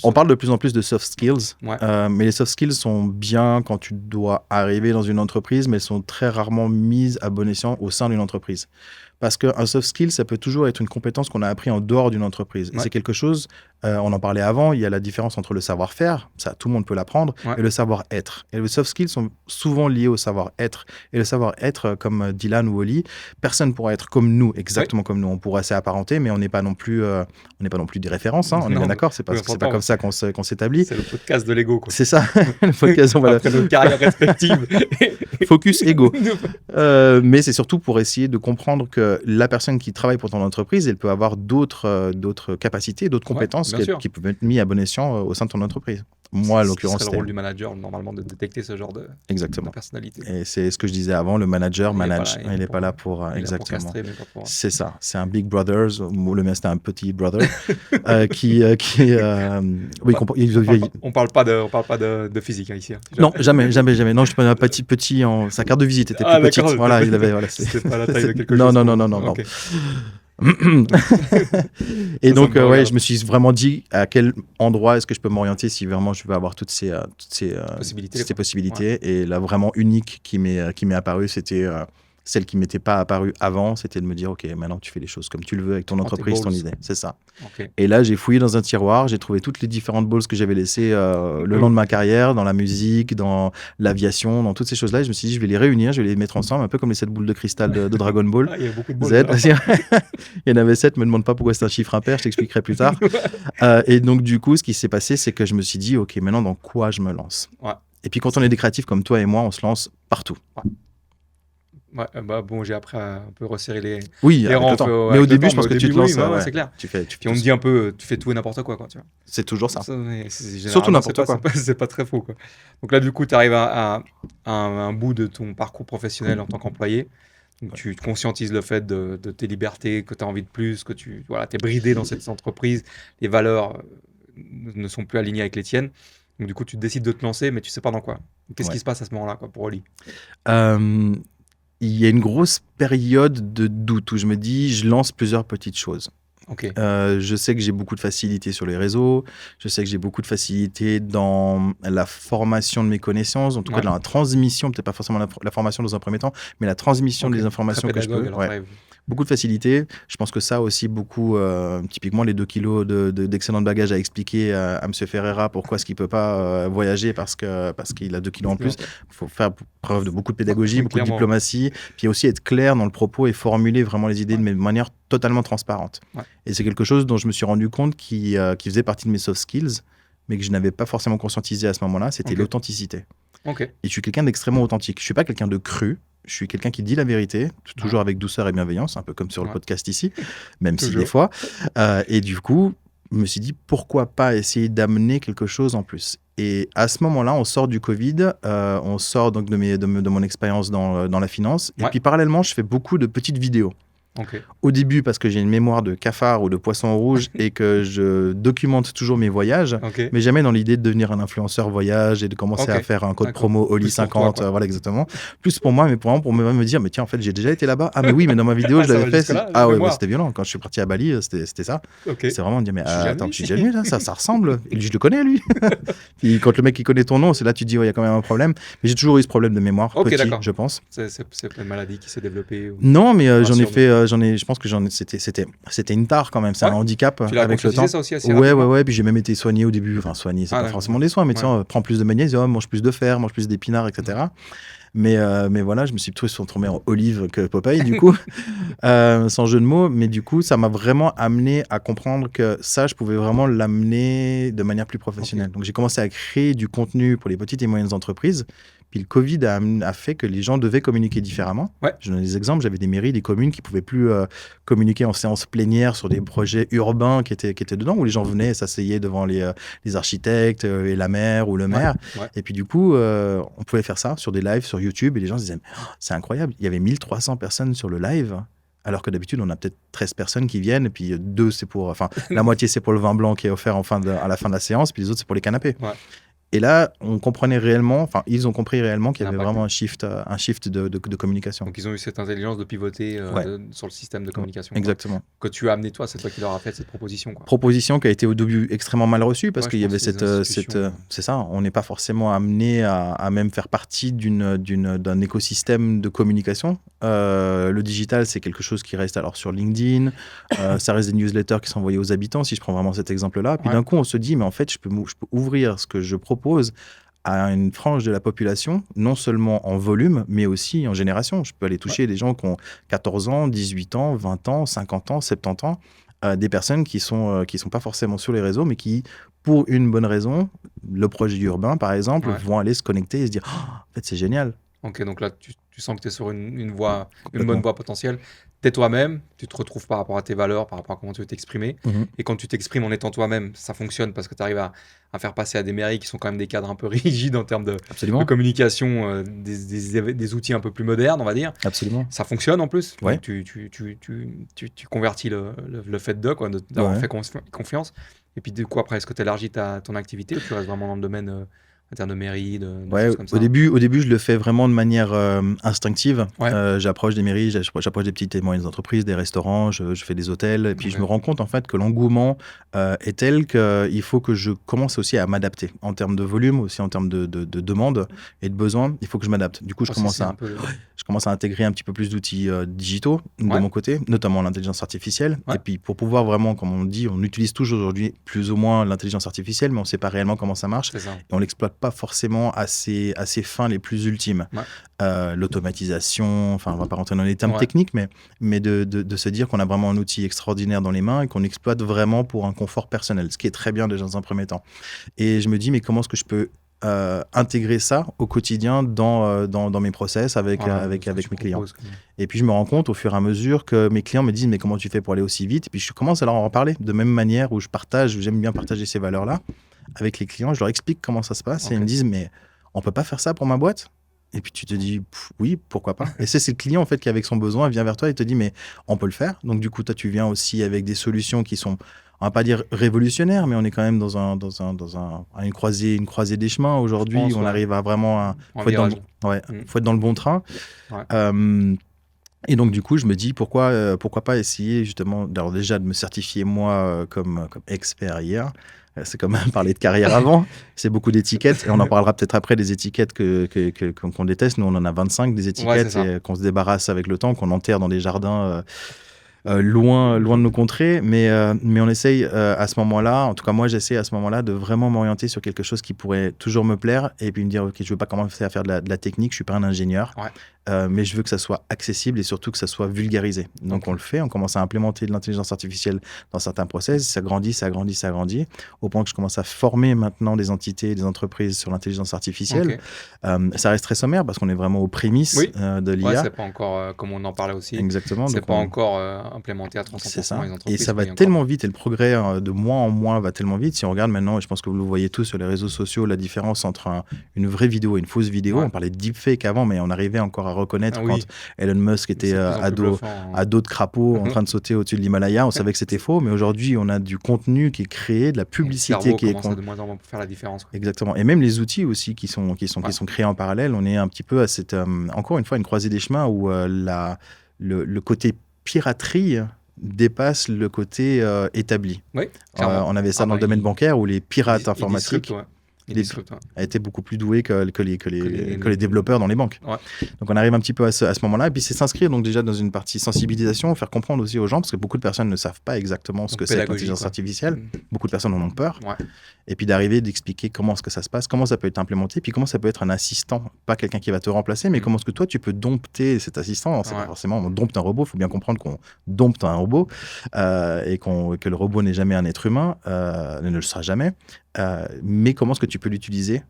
On parle de plus en plus de soft skills, mais les soft skills sont bien quand tu dois arriver dans une entreprise, mais elles sont très rarement mises à bon escient au sein d'une entreprise. Parce qu'un soft skill, ça peut toujours être une compétence qu'on a appris en dehors d'une entreprise. Et c'est quelque chose, on en parlait avant, il y a la différence entre le savoir-faire, ça tout le monde peut l'apprendre, et le savoir-être. Et les soft skills sont souvent liés au savoir-être. Et le savoir-être, comme Dylan ou Oli, personne ne pourra être comme nous, exactement comme nous. On pourra s'apparenter, mais on n'est pas non plus des références. Hein. On est bien d'accord, c'est pas comme ça qu'on s'établit. C'est le podcast de l'ego, quoi. C'est ça, le podcast, on va après nos carrières respectives. Focus ego. Mais c'est surtout pour essayer de comprendre que la personne qui travaille pour ton entreprise, elle peut avoir d'autres capacités, d'autres compétences qui peuvent être mises à bon escient au sein de ton entreprise. Moi, en l'occurrence, c'est le rôle du manager, normalement, de détecter ce genre de personnalité. Et c'est ce que je disais avant, le manager manage. Il n'est pas là pour... Il est là pour exactement. castrer, mais pas pour... C'est ça. C'est un big brother. Le mien, c'était un petit brother. Oui, on parle pas de physique, hein, ici. Hein, non, jamais. Non, je prenais un petit en... Sa carte de visite était plus petite. Voilà, il avait... C'était pas la taille de quelque chose. Non. Okay. Et donc, je me suis vraiment dit à quel endroit est-ce que je peux m'orienter si vraiment je veux avoir toutes ces possibilités. Et la vraiment unique qui m'est apparue, c'était celle qui ne m'était pas apparue avant, c'était de me dire, OK, maintenant tu fais les choses comme tu le veux avec ton entreprise, ton idée. C'est ça. Okay. Et là, j'ai fouillé dans un tiroir, j'ai trouvé toutes les différentes balls que j'avais laissées le long de ma carrière, dans la musique, dans l'aviation, dans toutes ces choses-là. Et je me suis dit, je vais les réunir, je vais les mettre ensemble, un peu comme les 7 boules de cristal de Dragon Ball. Il y a beaucoup de balles. Z. Il y en avait 7, me demande pas pourquoi c'est un chiffre impair, je t'expliquerai plus tard. Et donc, du coup, ce qui s'est passé, c'est que je me suis dit, OK, maintenant, dans quoi je me lance ? Et puis, quand on est des créatifs comme toi et moi, on se lance partout. Ouais, j'ai appris à un peu resserrer les rangs. Mais au début, je pense que tu te lances. C'est clair. Puis on me dit un peu, tu fais tout et n'importe quoi. Tu vois. C'est toujours ça. Surtout n'importe quoi. C'est pas très faux. Quoi. Donc là, du coup, tu arrives à un bout de ton parcours professionnel en tant qu'employé. Donc, tu conscientises le fait de tes libertés, que tu as envie de plus, que tu es bridé dans cette entreprise. Les valeurs ne sont plus alignées avec les tiennes. Donc, du coup, tu décides de te lancer, mais tu sais pas dans quoi. Qu'est-ce qui se passe à ce moment-là pour Oli ? Il y a une grosse période de doute où je me dis, je lance plusieurs petites choses. Okay. Je sais que j'ai beaucoup de facilité sur les réseaux, je sais que j'ai beaucoup de facilité dans la formation de mes connaissances, en tout cas dans la transmission, peut-être pas forcément la formation dans un premier temps, mais la transmission des informations que je peux. Beaucoup de facilité. Je pense que ça aussi, beaucoup, typiquement les 2 kilos d'excellents bagages à expliquer à M. Ferreira pourquoi est-ce qu'il ne peut pas voyager parce qu'il a 2 kilos en plus. Il faut faire preuve de beaucoup de pédagogie, beaucoup de diplomatie, puis aussi être clair dans le propos et formuler vraiment les idées de manière totalement transparente. Et c'est quelque chose dont je me suis rendu compte qui faisait partie de mes soft skills, mais que je n'avais pas forcément conscientisé à ce moment-là, c'était l'authenticité. Et je suis quelqu'un d'extrêmement authentique. Je ne suis pas quelqu'un de cru. Je suis quelqu'un qui dit la vérité, toujours avec douceur et bienveillance, un peu comme sur le podcast ici, même si des fois. Et du coup, je me suis dit, pourquoi pas essayer d'amener quelque chose en plus ? Et à ce moment-là, on sort du Covid, on sort donc de mon expérience dans la finance. Et puis parallèlement, je fais beaucoup de petites vidéos. Ok. Au début, parce que j'ai une mémoire de cafard ou de poisson rouge et que je documente toujours mes voyages, Ok. mais jamais dans l'idée de devenir un influenceur voyage et de commencer Ok. à faire un code D'accord. promo Oli Plus pour toi, 50, quoi. voilà exactement. Plus pour moi, mais pour me dire, mais tiens, en fait, j'ai déjà été là-bas. Ah, mais oui, mais dans ma vidéo, Ah, je ça l'avais va fait. jusque-là, Ah ouais, mémoire. c'était violent. Quand je suis parti à Bali, c'était ça. Ok. C'est vraiment de dire, mais Je suis jamais attends, venu je suis ici. déjà venu là, ça ressemble. Et lui, je le connais, lui. Puis quand le mec, il connaît ton nom, c'est là que tu te dis, il y a quand même un problème. Mais j'ai toujours eu ce problème de mémoire, Ok, petit, d'accord. je pense. C'est pas une maladie qui s'est développée. Non, mais j'en ai Rassure-nous. fait, je pense que c'était une tare quand même, c'est Ouais. un handicap Tu l'as avec le conscientisé, temps. ça aussi assez Ouais, rapidement. puis j'ai même été soigné au début, enfin soigné, c'est Ah, pas d'accord. forcément des soins, mais tu Ouais. sais, prends plus de magnésium, mange plus de fer, mange plus d'épinards, etc. Mais voilà, je me suis transformé en olive que Popeye, du coup, sans jeu de mots, mais du coup, ça m'a vraiment amené à comprendre que ça, je pouvais vraiment l'amener de manière plus professionnelle. Donc j'ai commencé à créer du contenu pour les petites et moyennes entreprises. Puis le Covid a fait que les gens devaient communiquer différemment. Ouais. Je donne des exemples. J'avais des mairies, des communes qui ne pouvaient plus communiquer en séance plénière sur des projets urbains qui étaient dedans, où les gens venaient s'asseyaient devant les architectes et la maire ou le maire. Ouais. Et puis du coup, on pouvait faire ça sur des lives sur YouTube et les gens se disaient oh, c'est incroyable. Il y avait 1300 personnes sur le live. Alors que d'habitude, on a peut-être 13 personnes qui viennent, et puis c'est pour, enfin, la moitié c'est pour le vin blanc qui est offert à la fin de la séance, puis les autres c'est pour les canapés. Ouais. Et là, on comprenait réellement, enfin, ils ont compris réellement qu'il y avait L'impact. vraiment un shift de communication. Donc ils ont eu cette intelligence de pivoter Ouais. sur le système de communication. Exactement. Que tu as amené toi, c'est toi qui leur as fait cette proposition. Quoi. Proposition qui a été au début extrêmement mal reçue parce Ouais, qu'il y je avait pense que les institutions, c'est ça, on n'est pas forcément amené à même faire partie d'un écosystème de communication. Le digital, c'est quelque chose qui reste alors sur LinkedIn, ça reste des newsletters qui sont envoyés aux habitants, si je prends vraiment cet exemple-là. Puis Ouais. d'un coup, on se dit, mais en fait, je peux ouvrir ce que je propose à une frange de la population, non seulement en volume, mais aussi en génération. Je peux aller toucher des gens qui ont 14 ans, 18 ans, 20 ans, 50 ans, 70 ans, des personnes qui sont pas forcément sur les réseaux, mais qui, pour une bonne raison, le projet urbain, par exemple, Ouais. vont aller se connecter et se dire oh, en fait, c'est génial. Ok, donc là, tu sens que tu es sur une voie, une Complètement. bonne voie potentielle. Tu es toi-même, tu te retrouves par rapport à tes valeurs, par rapport à comment tu veux t'exprimer. Mhm. Et quand tu t'exprimes en étant toi-même, ça fonctionne parce que tu arrives à faire passer à des mairies qui sont quand même des cadres un peu rigides en termes de Absolument. communication, des outils un peu plus modernes, on va dire. Absolument. Ça fonctionne en plus. Ouais. Donc tu convertis le fait d'avoir Ouais. fait confiance. Et puis du coup, après, est-ce que tu élargis ton activité ou tu restes vraiment dans le domaine en termes de mairie, de Ouais, choses comme ça? au début, je le fais vraiment de manière instinctive. Ouais. J'approche des mairies, j'approche des petites et moyennes entreprises, des restaurants, je fais des hôtels. Et puis, Ok. je me rends compte en fait que l'engouement est tel qu'il faut que je commence aussi à m'adapter en termes de volume, aussi en termes de demande et de besoins. Il faut que je m'adapte. Du coup, je Ouais, commence c'est à un peu... je commence à intégrer un petit peu plus d'outils digitaux de Ouais. mon côté, notamment l'intelligence artificielle. Ouais. Et puis, pour pouvoir vraiment, comme on dit, on utilise toujours aujourd'hui plus ou moins l'intelligence artificielle, mais on ne sait pas réellement comment ça marche. C'est ça. Et on l'exploite pas forcément à ses fins les plus ultimes. Ouais. L'automatisation, enfin, on va pas rentrer dans les termes Ouais. techniques, mais de se dire qu'on a vraiment un outil extraordinaire dans les mains et qu'on exploite vraiment pour un confort personnel, ce qui est très bien déjà dans un premier temps. Et je me dis, mais comment est-ce que je peux intégrer ça au quotidien dans mes process avec Voilà, mes ce que tu clients. proposes, quoi. Et puis je me rends compte au fur et à mesure que mes clients me disent mais comment tu fais pour aller aussi vite? Et puis je commence à leur en parler de même manière où j'aime bien partager ces valeurs-là avec les clients. Je leur explique comment ça se passe et ils Ok. me disent mais on peut pas faire ça pour ma boîte? Et puis tu te dis oui, pourquoi pas? Et c'est le client en fait qui avec son besoin vient vers toi et te dit mais on peut le faire. Donc du coup toi tu viens aussi avec des solutions qui sont on va pas dire révolutionnaires, mais on est quand même dans une croisée des chemins aujourd'hui. Je pense, On ouais. arrive à vraiment En faut être virage. faut être dans le bon train. Ouais. Et donc du coup je me dis pourquoi pas essayer justement alors déjà de me certifier moi comme expert hier. C'est comme parler de carrière avant, c'est beaucoup d'étiquettes et on en parlera peut-être après des étiquettes qu'on déteste. Nous on en a 25 des étiquettes c'est ça. et qu'on se débarrasse avec le temps, qu'on enterre dans des jardins loin de nos contrées, mais on essaye à ce moment-là, en tout cas moi j'essaie à ce moment-là de vraiment m'orienter sur quelque chose qui pourrait toujours me plaire et puis me dire ok je veux pas commencer à faire de la technique, je suis pas un ingénieur, mais je veux que ça soit accessible et surtout que ça soit vulgarisé. Donc on le fait, on commence à implémenter de l'intelligence artificielle dans certains process, ça grandit, au point que je commence à former maintenant des entités, des entreprises sur l'intelligence artificielle. Ça reste très sommaire parce qu'on est vraiment aux prémices de l'IA. Ouais, c'est pas encore, comme on en parlait aussi, exactement. C'est donc pas encore implémenté à 300% c'est ça. dans les entreprises. Et ça va tellement vite et le progrès de mois en mois va tellement vite. Si on regarde maintenant, et je pense que vous le voyez tous sur les réseaux sociaux, la différence entre une vraie vidéo et une fausse vidéo. On parlait de deepfake avant, mais on arrivait encore à reconnaître Ah quand oui. Elon Musk C'est était de plus en à plus dos bluffant. à dos de crapaud en Mhm. train de sauter au-dessus de l'Himalaya. On savait que c'était faux, mais aujourd'hui, on a du contenu qui est créé, de la Et le publicité cerveau qui est... commence à de moins en moins faire la différence. Quoi. Exactement. Et même les outils aussi qui sont Ouais. créés en parallèle, on est un petit peu à cette, encore une fois, une croisée des chemins où le côté piraterie dépasse le côté établi. Oui, clairement. On avait ça dans le domaine bancaire où les pirates informatiques Ils disruptent, ouais. étaient beaucoup plus doués que les- les développeurs dans les banques. Ouais. Donc on arrive un petit peu à ce moment-là. Et puis c'est s'inscrire donc déjà dans une partie sensibilisation, faire comprendre aussi aux gens, parce que beaucoup de personnes ne savent pas exactement ce Donc que c'est que pédagogie, l'intelligence quoi. artificielle. Beaucoup de personnes en ont peur. Ouais. Et puis d'arriver, d'expliquer comment est-ce que ça se passe, comment ça peut être implémenté, puis comment ça peut être un assistant, pas quelqu'un qui va te remplacer, mais comment est-ce que toi, tu peux dompter cet assistant. C'est pas forcément, on dompte un robot, il faut bien comprendre qu'on dompte un robot et que le robot n'est jamais un être humain, ne le sera jamais. Mais comment est-ce que tu peux l'utiliser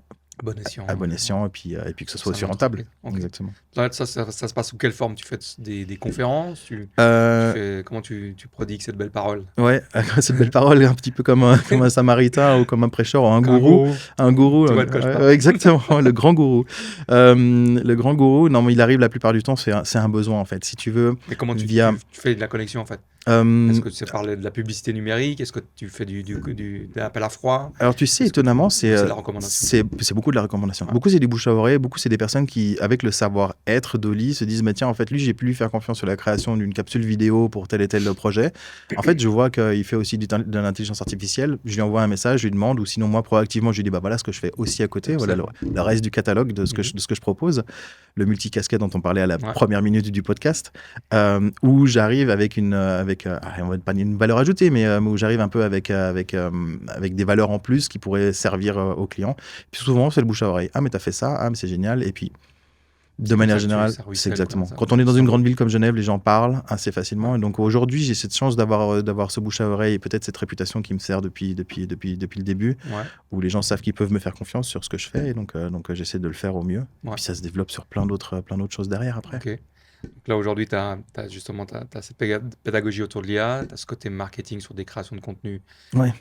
à bon escient et puis que ce soit aussi rentable. Okay. Exactement. Ça se passe sous quelle forme? Tu fais des conférences? Comment tu prodigues cette belle parole? Ouais, cette belle parole est un petit peu comme un samaritain ou comme un prêcheur ou un gourou. Un gourou. Tu vois de quoi je parle. Exactement, le grand gourou. Le grand gourou, non, mais il arrive la plupart du temps, c'est un besoin en fait. Si tu veux. Et comment tu fais de la connexion en fait? Est-ce que tu parles de la publicité numérique? Est-ce que tu fais de l'appel à froid? Alors tu sais, étonnamment, c'est de la recommandation. C'est beaucoup de la recommandation. Ouais. Beaucoup c'est du bouche à oreille, beaucoup c'est des personnes qui, avec le savoir-être d'Oli, se disent, mais tiens, en fait, lui, j'ai pu lui faire confiance sur la création d'une capsule vidéo pour tel et tel projet. En fait, je vois qu'il fait aussi de l'intelligence artificielle. Je lui envoie un message, je lui demande, ou sinon moi, proactivement, je lui dis, bah voilà ce que je fais aussi à côté, voilà le reste du catalogue de ce que je propose, le multicasquette dont on parlait à la première minute du podcast, où j'arrive avec on va pas dire une valeur ajoutée, mais où j'arrive un peu avec des valeurs en plus qui pourraient servir aux clients. Puis souvent, c'est le bouche à oreille. Ah, mais t'as fait ça, ah, mais c'est génial. Et puis, de manière générale, c'est exactement. Quand on est dans une grande ville comme Genève, les gens parlent assez facilement. Et donc aujourd'hui, j'ai cette chance d'avoir ce bouche à oreille et peut-être cette réputation qui me sert depuis le début, où les gens savent qu'ils peuvent me faire confiance sur ce que je fais. Et donc j'essaie de le faire au mieux. Et puis ça se développe sur plein d'autres choses derrière après. Okay. Donc là, aujourd'hui, tu as cette pédagogie autour de l'IA, tu as ce côté marketing sur des créations de contenu. Ouais.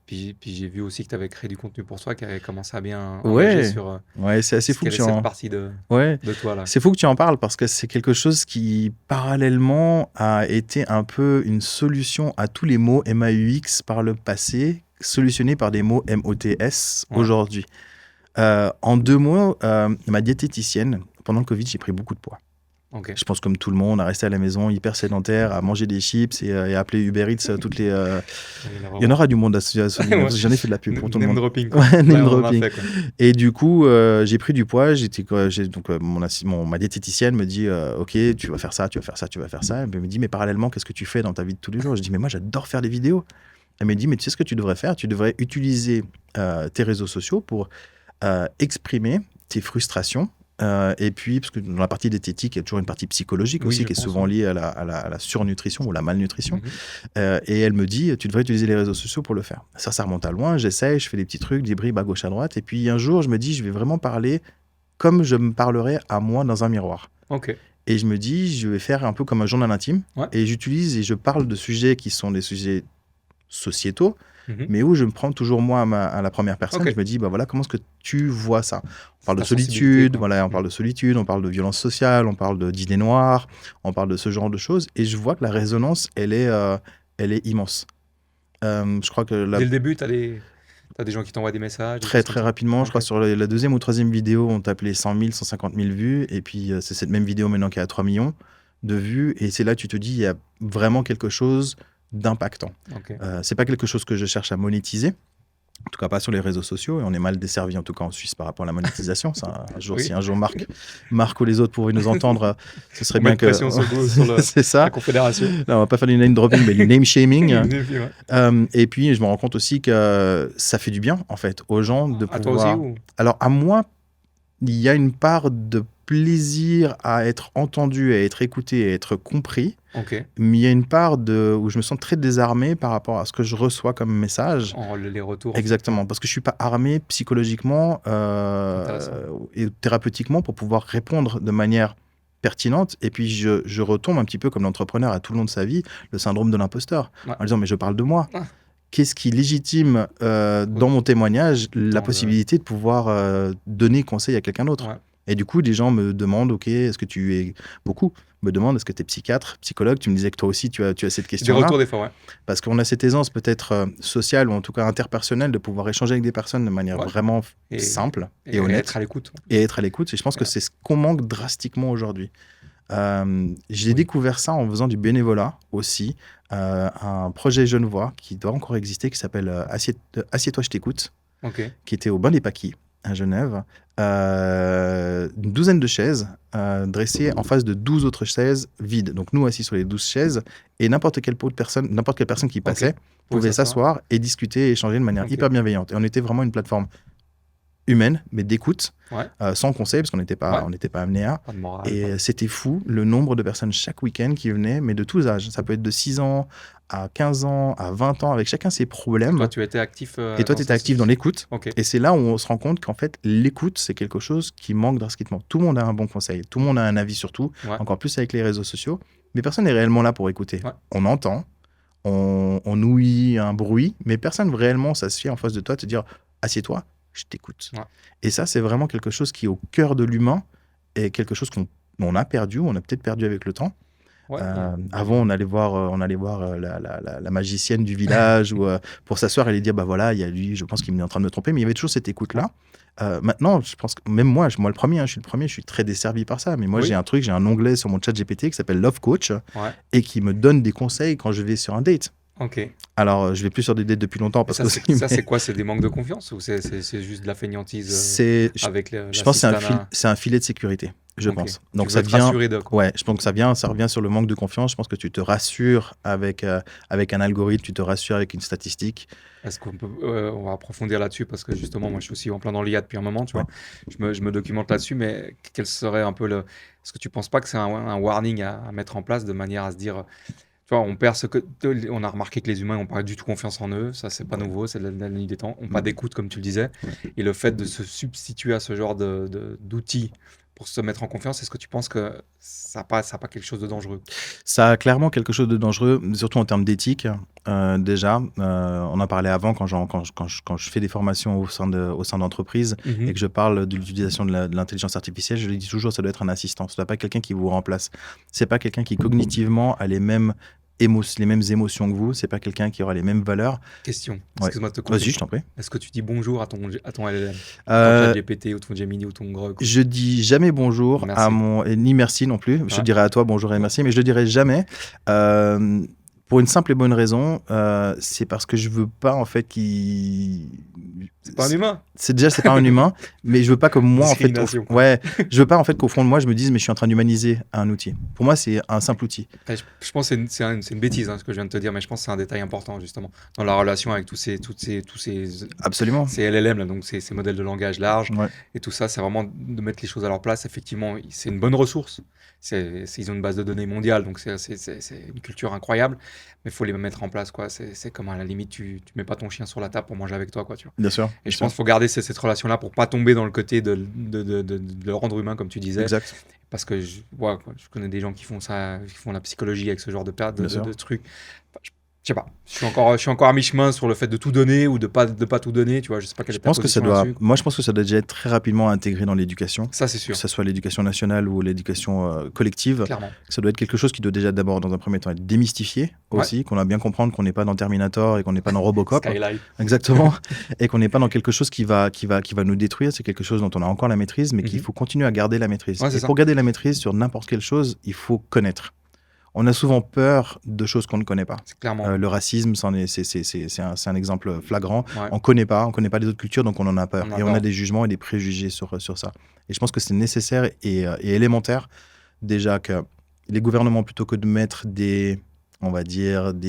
Puis j'ai vu aussi que tu avais créé du contenu pour soi, qui avait commencé à bien engager sur c'est assez fou cette partie de toi. Là. C'est fou que tu en parles parce que c'est quelque chose qui, parallèlement, a été un peu une solution à tous les mots MAUX par le passé, solutionnés par des mots MOTS aujourd'hui. En 2 mots, ma diététicienne, pendant le Covid, j'ai pris beaucoup de poids. Okay. Je pense comme tout le monde, à rester à la maison hyper sédentaire, à manger des chips et à appeler Uber Eats toutes les... Il y en aura du monde à ce niveau. J'en ai fait de la pub pour tout le monde. Dropping. Name dropping. Et du coup, j'ai pris du poids. Ma diététicienne me dit ok, tu vas faire ça, tu vas faire ça, tu vas faire ça. Elle me dit, mais parallèlement, qu'est-ce que tu fais dans ta vie de tous les jours? Je dis, mais moi, j'adore faire des vidéos. Elle me dit, mais tu sais ce que tu devrais faire? Tu devrais utiliser tes réseaux sociaux pour exprimer tes frustrations. Et puis, parce que dans la partie diététique, il y a toujours une partie psychologique aussi qui est souvent liée à la surnutrition ou la malnutrition. Et elle me dit, tu devrais utiliser les réseaux sociaux pour le faire. Ça remonte à loin. J'essaye, je fais des petits trucs, des bribes à gauche, à droite. Et puis un jour, je me dis, je vais vraiment parler comme je me parlerais à moi dans un miroir. Okay. Et je me dis, je vais faire un peu comme un journal intime. Et j'utilise et je parle de sujets qui sont des sujets sociétaux, mais où je me prends toujours moi à la première personne. Je me dis, bah voilà, comment est-ce que tu vois ça? On parle de solitude, on parle de solitude, on parle de violence sociale, on parle d'idées noires, on parle de ce genre de choses. Et je vois que la résonance, elle est immense. Je crois que dès le début, tu as des gens qui t'envoient des messages? Très rapidement, je crois sur la 2e ou 3e vidéo, on tapait 100 000, 150 000 vues. Et puis, c'est cette même vidéo maintenant qui a 3 millions de vues. Et c'est là que tu te dis, il y a vraiment quelque chose d'impactant. C'est pas quelque chose que je cherche à monétiser, en tout cas pas sur les réseaux sociaux, et on est mal desservi en tout cas en Suisse par rapport à la monétisation. Ça, si un jour Marc ou les autres pourraient nous entendre, ce serait bien que... C'est ça. La confédération. Là, on va pas faire du name dropping, mais du name shaming. Et puis je me rends compte aussi que ça fait du bien en fait aux gens de pouvoir... À toi aussi, ou... Alors à moi, il y a une part de plaisir à être entendu, à être écouté, à être compris. Mais il y a une part où je me sens très désarmé par rapport à ce que je reçois comme message. Les retours. Exactement, parce que je ne suis pas armé psychologiquement et thérapeutiquement pour pouvoir répondre de manière pertinente. Et puis, je retombe un petit peu comme l'entrepreneur à tout le long de sa vie, le syndrome de l'imposteur, en disant, mais je parle de moi. Qu'est-ce qui légitime dans mon témoignage la possibilité de pouvoir donner conseil à quelqu'un d'autre? Et du coup, des gens me demandent, OK, est-ce que tu es... Beaucoup me demandent, est-ce que tu es psychiatre, psychologue? Tu me disais que toi aussi, tu as cette Des question-là. retours des fois, ouais. Parce qu'on a cette aisance peut-être sociale ou en tout cas interpersonnelle de pouvoir échanger avec des personnes de manière vraiment simple et honnête. Être à l'écoute. Et être à l'écoute. Et je pense que c'est ce qu'on manque drastiquement aujourd'hui. J'ai découvert ça en faisant du bénévolat aussi. Un projet Genevois qui doit encore exister, qui s'appelle Assieds-toi, je t'écoute, qui était au Bain des Paquis à Genève. Une douzaine de chaises dressées en face de 12 autres chaises vides. Donc nous assis sur les 12 chaises et n'importe quelle personne qui passait pouvait s'asseoir et discuter et échanger de manière hyper bienveillante. Et on était vraiment une plateforme humaine, mais d'écoute, sans conseil, parce qu'on n'était pas amené à. Pas de morale, et c'était fou, le nombre de personnes chaque week-end qui venaient, mais de tous âges. Ça peut être de 6 ans à 15 ans, à 20 ans, avec chacun ses problèmes. Et toi, tu étais actif et toi, tu étais actif dans l'écoute. Okay. Et c'est là où on se rend compte qu'en fait, l'écoute, c'est quelque chose qui manque drastiquement. Tout le monde a un bon conseil, tout le monde a un avis sur tout, encore plus avec les réseaux sociaux, mais personne n'est réellement là pour écouter. On entend, on ouïe un bruit, mais personne réellement s'assied en face de toi, te dire « assieds-toi ». Je t'écoute. Et ça, c'est vraiment quelque chose qui est au cœur de l'humain et quelque chose qu'on a perdu, on a peut-être perdu avec le temps. Avant, on allait voir la magicienne du village ou pour s'asseoir et lui dire, bah voilà, il y a lui, je pense qu'il est en train de me tromper, mais il y avait toujours cette écoute-là. Maintenant, je pense que même moi le premier, je suis très desservi par ça, mais moi, j'ai un onglet sur mon chat GPT qui s'appelle Love Coach et qui me donne des conseils quand je vais sur un date. Alors, je vais plus sur des dates depuis longtemps. Parce c'est quoi? C'est des manques de confiance ou c'est juste de la fainéantise avec je pense que c'est un filet de sécurité, je pense. Donc, ça vient. Je pense que ça revient sur le manque de confiance. Je pense que tu te rassures avec un algorithme, tu te rassures avec une statistique. Est-ce qu'on peut, on va approfondir là-dessus parce que justement, moi, je suis aussi en plein dans l'IA depuis un moment, tu vois. Je me documente là-dessus, mais quel serait un peu le. Est-ce que tu penses pas que c'est un warning à mettre en place de manière à se dire. On perd on a remarqué que les humains n'ont pas du tout confiance en eux, ça c'est pas nouveau, c'est de la nuit des temps, n'ont pas d'écoute comme tu le disais, et le fait de se substituer à ce genre d'outils pour se mettre en confiance, est-ce que tu penses que ça n'a pas quelque chose de dangereux? Ça a clairement quelque chose de dangereux, surtout en termes d'éthique. Déjà, on en parlait avant quand je fais des formations au sein d'entreprises et que je parle de l'utilisation de l'intelligence artificielle, je le dis toujours, ça doit être un assistant, ce ne doit pas être quelqu'un qui vous remplace. Ce n'est pas quelqu'un qui cognitivement a les mêmes émotions que vous, c'est pas quelqu'un qui aura les mêmes valeurs. Question, excuse-moi de te couper. Vas-y, je t'en prie. Est-ce que tu dis bonjour à ton LLM, ton GPT ou ton Gemini ou ton Grok? Je dis jamais bonjour ni merci non plus. Je dirais à toi bonjour et merci, mais je le dirai jamais. Pour une simple et bonne raison, c'est parce que je veux pas en fait qu'il. C'est pas un humain. C'est pas un humain, mais je veux pas que moi en fait. Je veux pas en fait qu'au fond de moi je me dise mais je suis en train d'humaniser un outil. Pour moi c'est un simple outil. Je pense que c'est une bêtise ce que je viens de te dire, mais je pense que c'est un détail important justement dans la relation avec tous ces absolument ces LLM là, donc ces modèles de langage large et tout ça, c'est vraiment de mettre les choses à leur place. Effectivement, c'est une bonne ressource. Ils ont une base de données mondiale, donc c'est une culture incroyable, mais il faut les mettre en place, quoi. C'est comme à la limite, tu mets pas ton chien sur la table pour manger avec toi, quoi, tu vois. Bien sûr. Et je pense qu'il faut garder cette relation-là pour pas tomber dans le côté de le rendre humain, comme tu disais. Exact. Parce que je connais des gens qui font ça, qui font la psychologie avec ce genre de trucs. Je sais pas, je suis encore à mi-chemin sur le fait de tout donner ou de pas tout donner, tu vois, je sais pas quelle est ta position là-dessus. Moi, je pense que ça doit déjà être très rapidement intégré dans l'éducation. Ça, c'est sûr. Que ce soit l'éducation nationale ou l'éducation collective. Clairement. Ça doit être quelque chose qui doit déjà d'abord, dans un premier temps, être démystifié aussi, qu'on a bien comprendre qu'on n'est pas dans Terminator et qu'on n'est pas dans Robocop. Skyline. Exactement. Et qu'on n'est pas dans quelque chose qui va nous détruire. C'est quelque chose dont on a encore la maîtrise, mais qu'il faut continuer à garder la maîtrise. Et pour garder la maîtrise sur n'importe quelle chose, il faut connaître. On a souvent peur de choses qu'on ne connaît pas. Clairement. Le racisme, c'est un exemple flagrant. On ne connaît pas les autres cultures, donc on en a peur. On a des jugements et des préjugés sur ça. Et je pense que c'est nécessaire et élémentaire, déjà, que les gouvernements, plutôt que de mettre des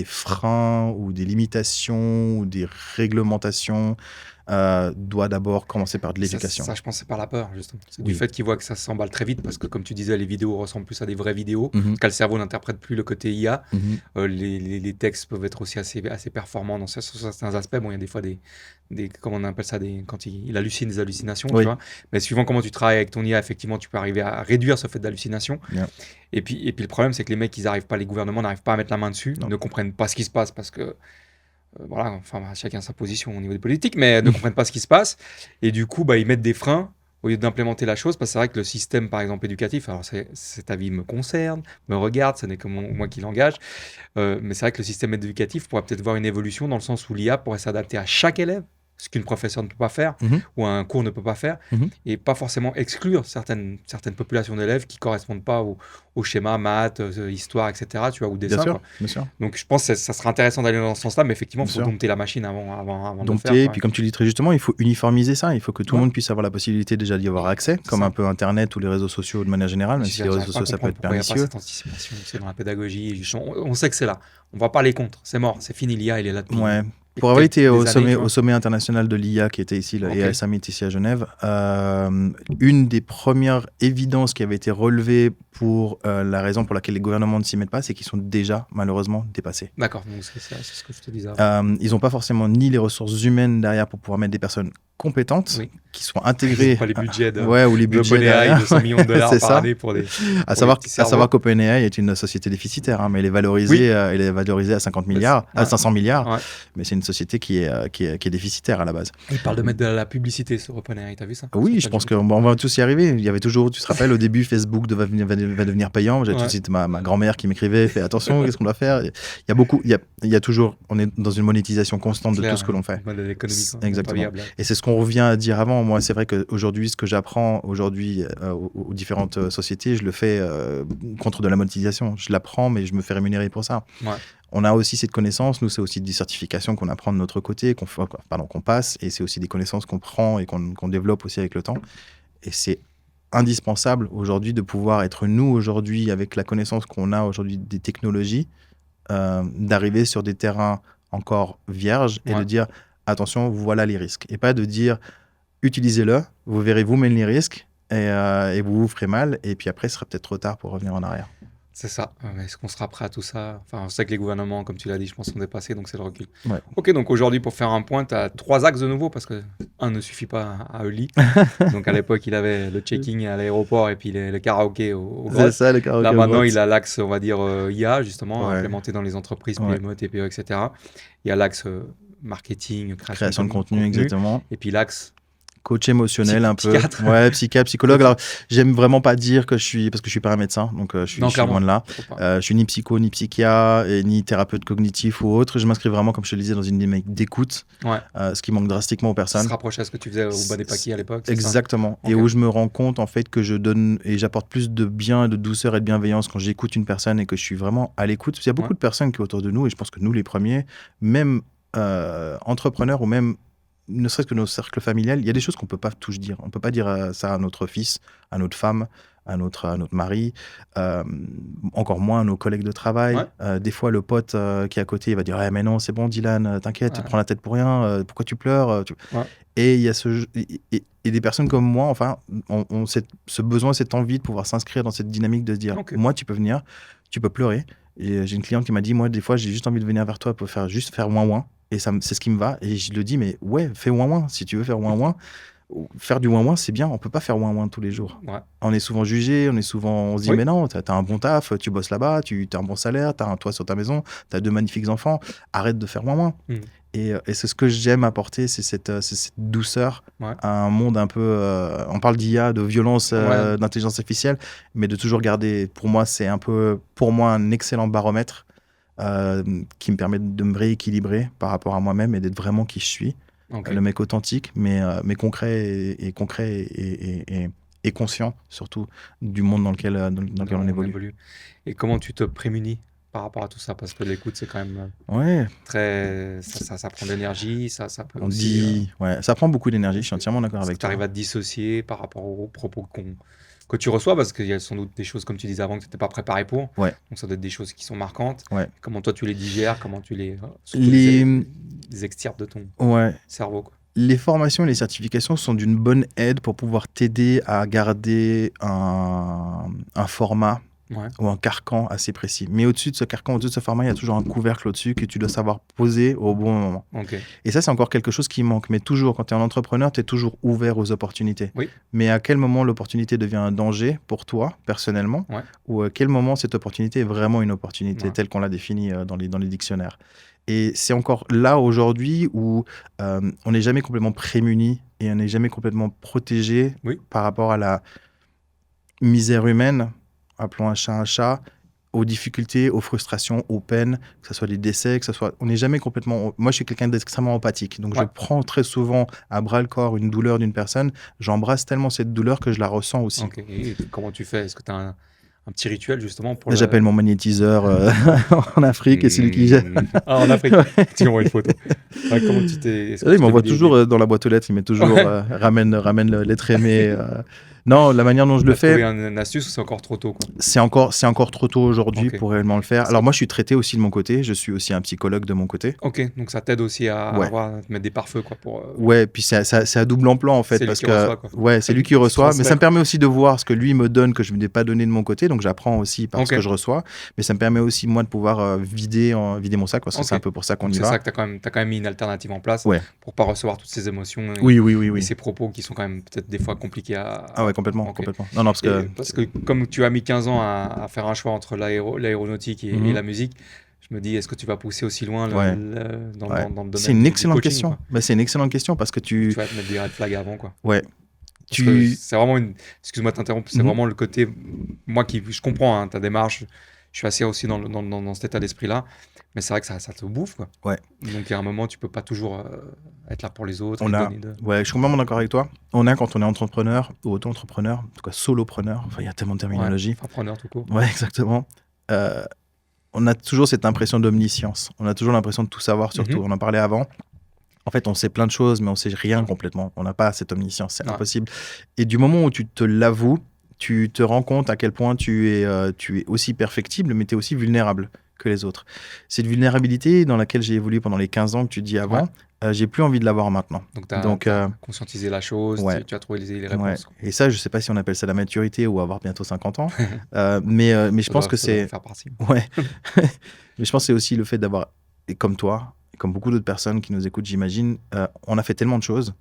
freins ou des limitations ou des réglementations, doit d'abord commencer par de l'éducation. Ça, je pense, c'est par la peur, justement. C'est du fait qu'ils voient que ça s'emballe très vite, parce que, comme tu disais, les vidéos ressemblent plus à des vraies vidéos, quand le cerveau n'interprète plus le côté IA. Les textes peuvent être aussi assez performants dans certains aspects. Bon, il y a des fois comment on appelle ça, quand il hallucine, des hallucinations, tu vois. Mais suivant comment tu travailles avec ton IA, effectivement, tu peux arriver à réduire ce fait d'hallucination. Et puis le problème, c'est que les gouvernements n'arrivent pas à mettre la main dessus, ne comprennent pas ce qui se passe, parce que chacun sa position au niveau des politiques, mais ne comprennent pas ce qui se passe. Et du coup, ils mettent des freins au lieu d'implémenter la chose, parce que c'est vrai que le système, par exemple, éducatif, alors cet avis me concerne, me regarde, ce n'est que moi qui l'engage, mais c'est vrai que le système éducatif pourrait peut-être voir une évolution dans le sens où l'IA pourrait s'adapter à chaque élève, ce qu'une professeure ne peut pas faire, ou un cours ne peut pas faire, et pas forcément exclure certaines populations d'élèves qui ne correspondent pas au schéma maths, histoire, etc., tu vois, ou dessin. Bien sûr. Donc je pense que ça serait intéressant d'aller dans ce sens-là, mais effectivement, il faut dompter la machine avant de le faire. Et puis comme tu le dis très justement, il faut uniformiser ça, il faut que tout le monde puisse avoir la possibilité déjà d'y avoir accès, comme un peu Internet ou les réseaux sociaux de manière générale, même si les réseaux sociaux ça peut être pernicieux. Il n'y a pas cette anticipation, c'est dans la pédagogie, on sait que c'est là, on ne va pas les contre, c'est mort, c'est fini, l'IA, il est là depuis... Ouais. Pour avoir été au sommet international de l'IA qui était ici, le AI Summit ici à Genève, une des premières évidences qui avait été relevée pour la raison pour laquelle les gouvernements ne s'y mettent pas, c'est qu'ils sont déjà malheureusement dépassés. D'accord, donc c'est ce que je te disais. Ils n'ont pas forcément ni les ressources humaines derrière pour pouvoir mettre des personnes compétentes qui sont intégrées. Pas les budgets ou les budgets OpenAI de 100 millions de dollars par année pour des. À savoir qu'OpenAI est une société déficitaire, mais elle est valorisée, à 50 milliards, à 500 milliards. Mais c'est une société qui est déficitaire à la base. Il parle de mettre de la publicité sur OpenAI, t'as vu ça? Oui, je pense qu'on va tous y arriver. Il y avait toujours, tu te rappelles, au début, Facebook va devenir payant. J'ai tout de suite ma grand-mère qui m'écrivait, fais attention, qu'est-ce qu'on doit faire? Il y a toujours, on est dans une monétisation constante de tout ce que l'on fait. Exactement. Et c'est ce qu'on revient à dire avant. Moi, c'est vrai qu'aujourd'hui, ce que j'apprends aujourd'hui aux différentes sociétés, je le fais contre de la monétisation. Je l'apprends, mais je me fais rémunérer pour ça. Ouais. On a aussi cette connaissance. Nous, c'est aussi des certifications qu'on apprend de notre côté, qu'on passe. Et c'est aussi des connaissances qu'on prend et qu'on développe aussi avec le temps. Et c'est indispensable aujourd'hui de pouvoir être nous aujourd'hui, avec la connaissance qu'on a aujourd'hui des technologies, d'arriver sur des terrains encore vierges et de dire attention, voilà les risques. Et pas de dire utilisez-le, vous verrez vous-même les risques et vous ferez mal. Et puis après, ce sera peut-être trop tard pour revenir en arrière. C'est ça. Est-ce qu'on sera prêt à tout ça? Enfin, on sait que les gouvernements, comme tu l'as dit, je pense, sont dépassés, donc c'est le recul. Ouais. Ok, donc aujourd'hui, pour faire un point, tu as 3 axes de nouveau, parce que un ne suffit pas à Uli. Donc à l'époque, il avait le checking à l'aéroport et puis le karaoké au golf. C'est ça, le karaoké. Là, maintenant, il a l'axe, on va dire, IA, justement, implémenté dans les entreprises, PME, TPE, etc. Il y a l'axe marketing, création de contenu, exactement. Et puis l'axe coach émotionnel un peu. Psychiatre. Ouais, psychiatre, psychologue. Alors, j'aime vraiment pas dire que parce que je suis pas un médecin, donc je suis loin de là. Je suis ni psycho, ni psychiatre, ni thérapeute cognitif ou autre. Je m'inscris vraiment, comme je te le disais, dans une dynamique d'écoute, ce qui manque drastiquement aux personnes. Ça se rapproche à ce que tu faisais au Badepaki à l'époque. Exactement. Et où je me rends compte, en fait, que je donne et j'apporte plus de bien, de douceur et de bienveillance quand j'écoute une personne et que je suis vraiment à l'écoute. Parce qu'il y a beaucoup de personnes qui sont autour de nous, et je pense que nous, les premiers, même entrepreneurs ou même ne serait-ce que nos cercles familiales, il y a des choses qu'on ne peut pas tous dire. On ne peut pas dire ça à notre fils, à notre femme, à notre mari, encore moins à nos collègues de travail. Des fois, le pote qui est à côté, il va dire « mais non, c'est bon Dylan, t'inquiète, tu te prends la tête pour rien, pourquoi tu pleures ?» Et il y a et des personnes comme moi, enfin, ont ce besoin, cette envie de pouvoir s'inscrire dans cette dynamique de se dire « Moi, tu peux venir, tu peux pleurer. » Et j'ai une cliente qui m'a dit « Moi, des fois, j'ai juste envie de venir vers toi pour juste faire ouin-ouin. » Et c'est ce qui me va. Et je le dis, mais ouais, fais ouin-ouin. Si tu veux faire ouin-ouin, faire du ouin-ouin, c'est bien. On peut pas faire ouin-ouin tous les jours. On est souvent jugé, on se dit, mais non, t'as un bon taf, tu bosses là-bas, t'as un bon salaire, t'as un toit sur ta maison, t'as 2 magnifiques enfants. Arrête de faire ouin-ouin. Et c'est ce que j'aime apporter, c'est cette douceur à un monde un peu... on parle d'IA, de violence, d'intelligence artificielle, mais de toujours garder... Pour moi, c'est un excellent baromètre qui me permet de me rééquilibrer par rapport à moi-même et d'être vraiment qui je suis. Le mec authentique, mais concret et conscient, surtout, du monde dans lequel on évolue. Et comment tu te prémunis par rapport à tout ça? Parce que l'écoute, c'est quand même très... Ça prend de l'énergie, ça peut aussi... ça prend beaucoup d'énergie, je suis entièrement d'accord avec toi. Tu arrives à te dissocier par rapport aux propos que tu reçois, parce qu'il y a sans doute des choses, comme tu disais avant, que tu n'étais pas préparé pour. Donc ça doit être des choses qui sont marquantes. Comment toi tu les digères, comment tu les extirpes de ton cerveau, quoi. Les formations et les certifications sont d'une bonne aide pour pouvoir t'aider à garder un format ou un carcan assez précis. Mais au-dessus de ce carcan, au-dessus de ce format, il y a toujours un couvercle au-dessus que tu dois savoir poser au bon moment. Et ça, c'est encore quelque chose qui manque. Mais toujours, quand tu es un entrepreneur, tu es toujours ouvert aux opportunités. Mais à quel moment l'opportunité devient un danger pour toi, personnellement, ou à quel moment cette opportunité est vraiment une opportunité telle qu'on l'a définie dans les dictionnaires. Et c'est encore là, aujourd'hui, où on n'est jamais complètement prémuni et on n'est jamais complètement protégé Oui. par rapport à la misère humaine, appelons un chat, aux difficultés, aux frustrations, aux peines, que ce soit des décès, que ce soit... On n'est jamais complètement... Moi, je suis quelqu'un d'extrêmement empathique. Donc, je prends très souvent à bras-le-corps une douleur d'une personne. J'embrasse tellement cette douleur que je la ressens aussi. Ok. Et comment tu fais? Est-ce que tu as un petit rituel, justement, pour Là, j'appelle mon magnétiseur en Afrique et c'est lui qui... Ah, en Afrique. Tu m'envoies une photo. Comment tu t'es... Il m'envoie toujours dans la boîte aux lettres. Il met toujours ramène l'être aimé. Non, la manière dont je le fais... Tu as trouvé une astuce ou c'est encore trop tôt, quoi? C'est encore trop tôt aujourd'hui Ok. pour réellement le faire. Alors moi, je suis traité aussi de mon côté. Je suis aussi un psychologue de mon côté. Ok, donc ça t'aide aussi à te mettre des pare-feux, quoi, pour... Ouais, puis c'est à double emploi en fait. C'est lui parce qui que reçoit, quoi. ouais, c'est lui qui reçoit. Mais transmet. ça me permet aussi de voir ce que lui me donne que je ne lui ai pas donné de mon côté. Donc j'apprends aussi par ce Ok. que je reçois. Mais ça me permet aussi moi de pouvoir vider mon sac parce que Ok. c'est un peu pour ça qu'on Donc y c'est va. ça que t'as quand même mis une alternative en place Ouais. pour pas recevoir toutes ces émotions et, Oui. et ces propos qui sont quand même peut-être des fois compliqués à... Ah ouais, complètement, Ok. complètement. Non, parce que... Parce que comme tu as mis 15 ans à faire un choix entre l'aéronautique et la musique, je me dis, est-ce que tu vas pousser aussi loin dans le domaine C'est une excellente du coaching, question. quoi. Bah, c'est une excellente question parce que Tu vas te mettre des red flags avant, quoi. Ouais. Parce que c'est vraiment excuse-moi de t'interrompre, c'est Mhm. vraiment le côté... Moi, je comprends ta démarche, je suis assez aussi dans cet état d'esprit-là, mais c'est vrai que ça te bouffe, quoi. Ouais. Donc, il y a un moment, tu peux pas toujours être là pour les autres. Ouais, je suis complètement d'accord avec toi. Quand on est entrepreneur ou auto-entrepreneur, en tout cas solopreneur, enfin, il y a tellement de terminologie. Entrepreneur tout court. Ouais, exactement. On a toujours cette impression d'omniscience. On a toujours l'impression de tout savoir sur tout. On en parlait avant. En fait, on sait plein de choses, mais on sait rien complètement. On n'a pas cette omniscience, c'est impossible. Et du moment où tu te l'avoues, tu te rends compte à quel point tu es aussi perfectible, mais tu es aussi vulnérable que les autres. Cette vulnérabilité dans laquelle j'ai évolué pendant les 15 ans que tu dis avant, j'ai plus envie de l'avoir maintenant. Donc, tu as conscientisé la chose, tu as trouvé les réponses. Ouais. Et ça, je ne sais pas si on appelle ça la maturité ou avoir bientôt 50 ans, mais je pense que c'est... faire partie. Ouais. Mais je pense que c'est aussi le fait d'avoir, et comme toi, et comme beaucoup d'autres personnes qui nous écoutent, j'imagine, on a fait tellement de choses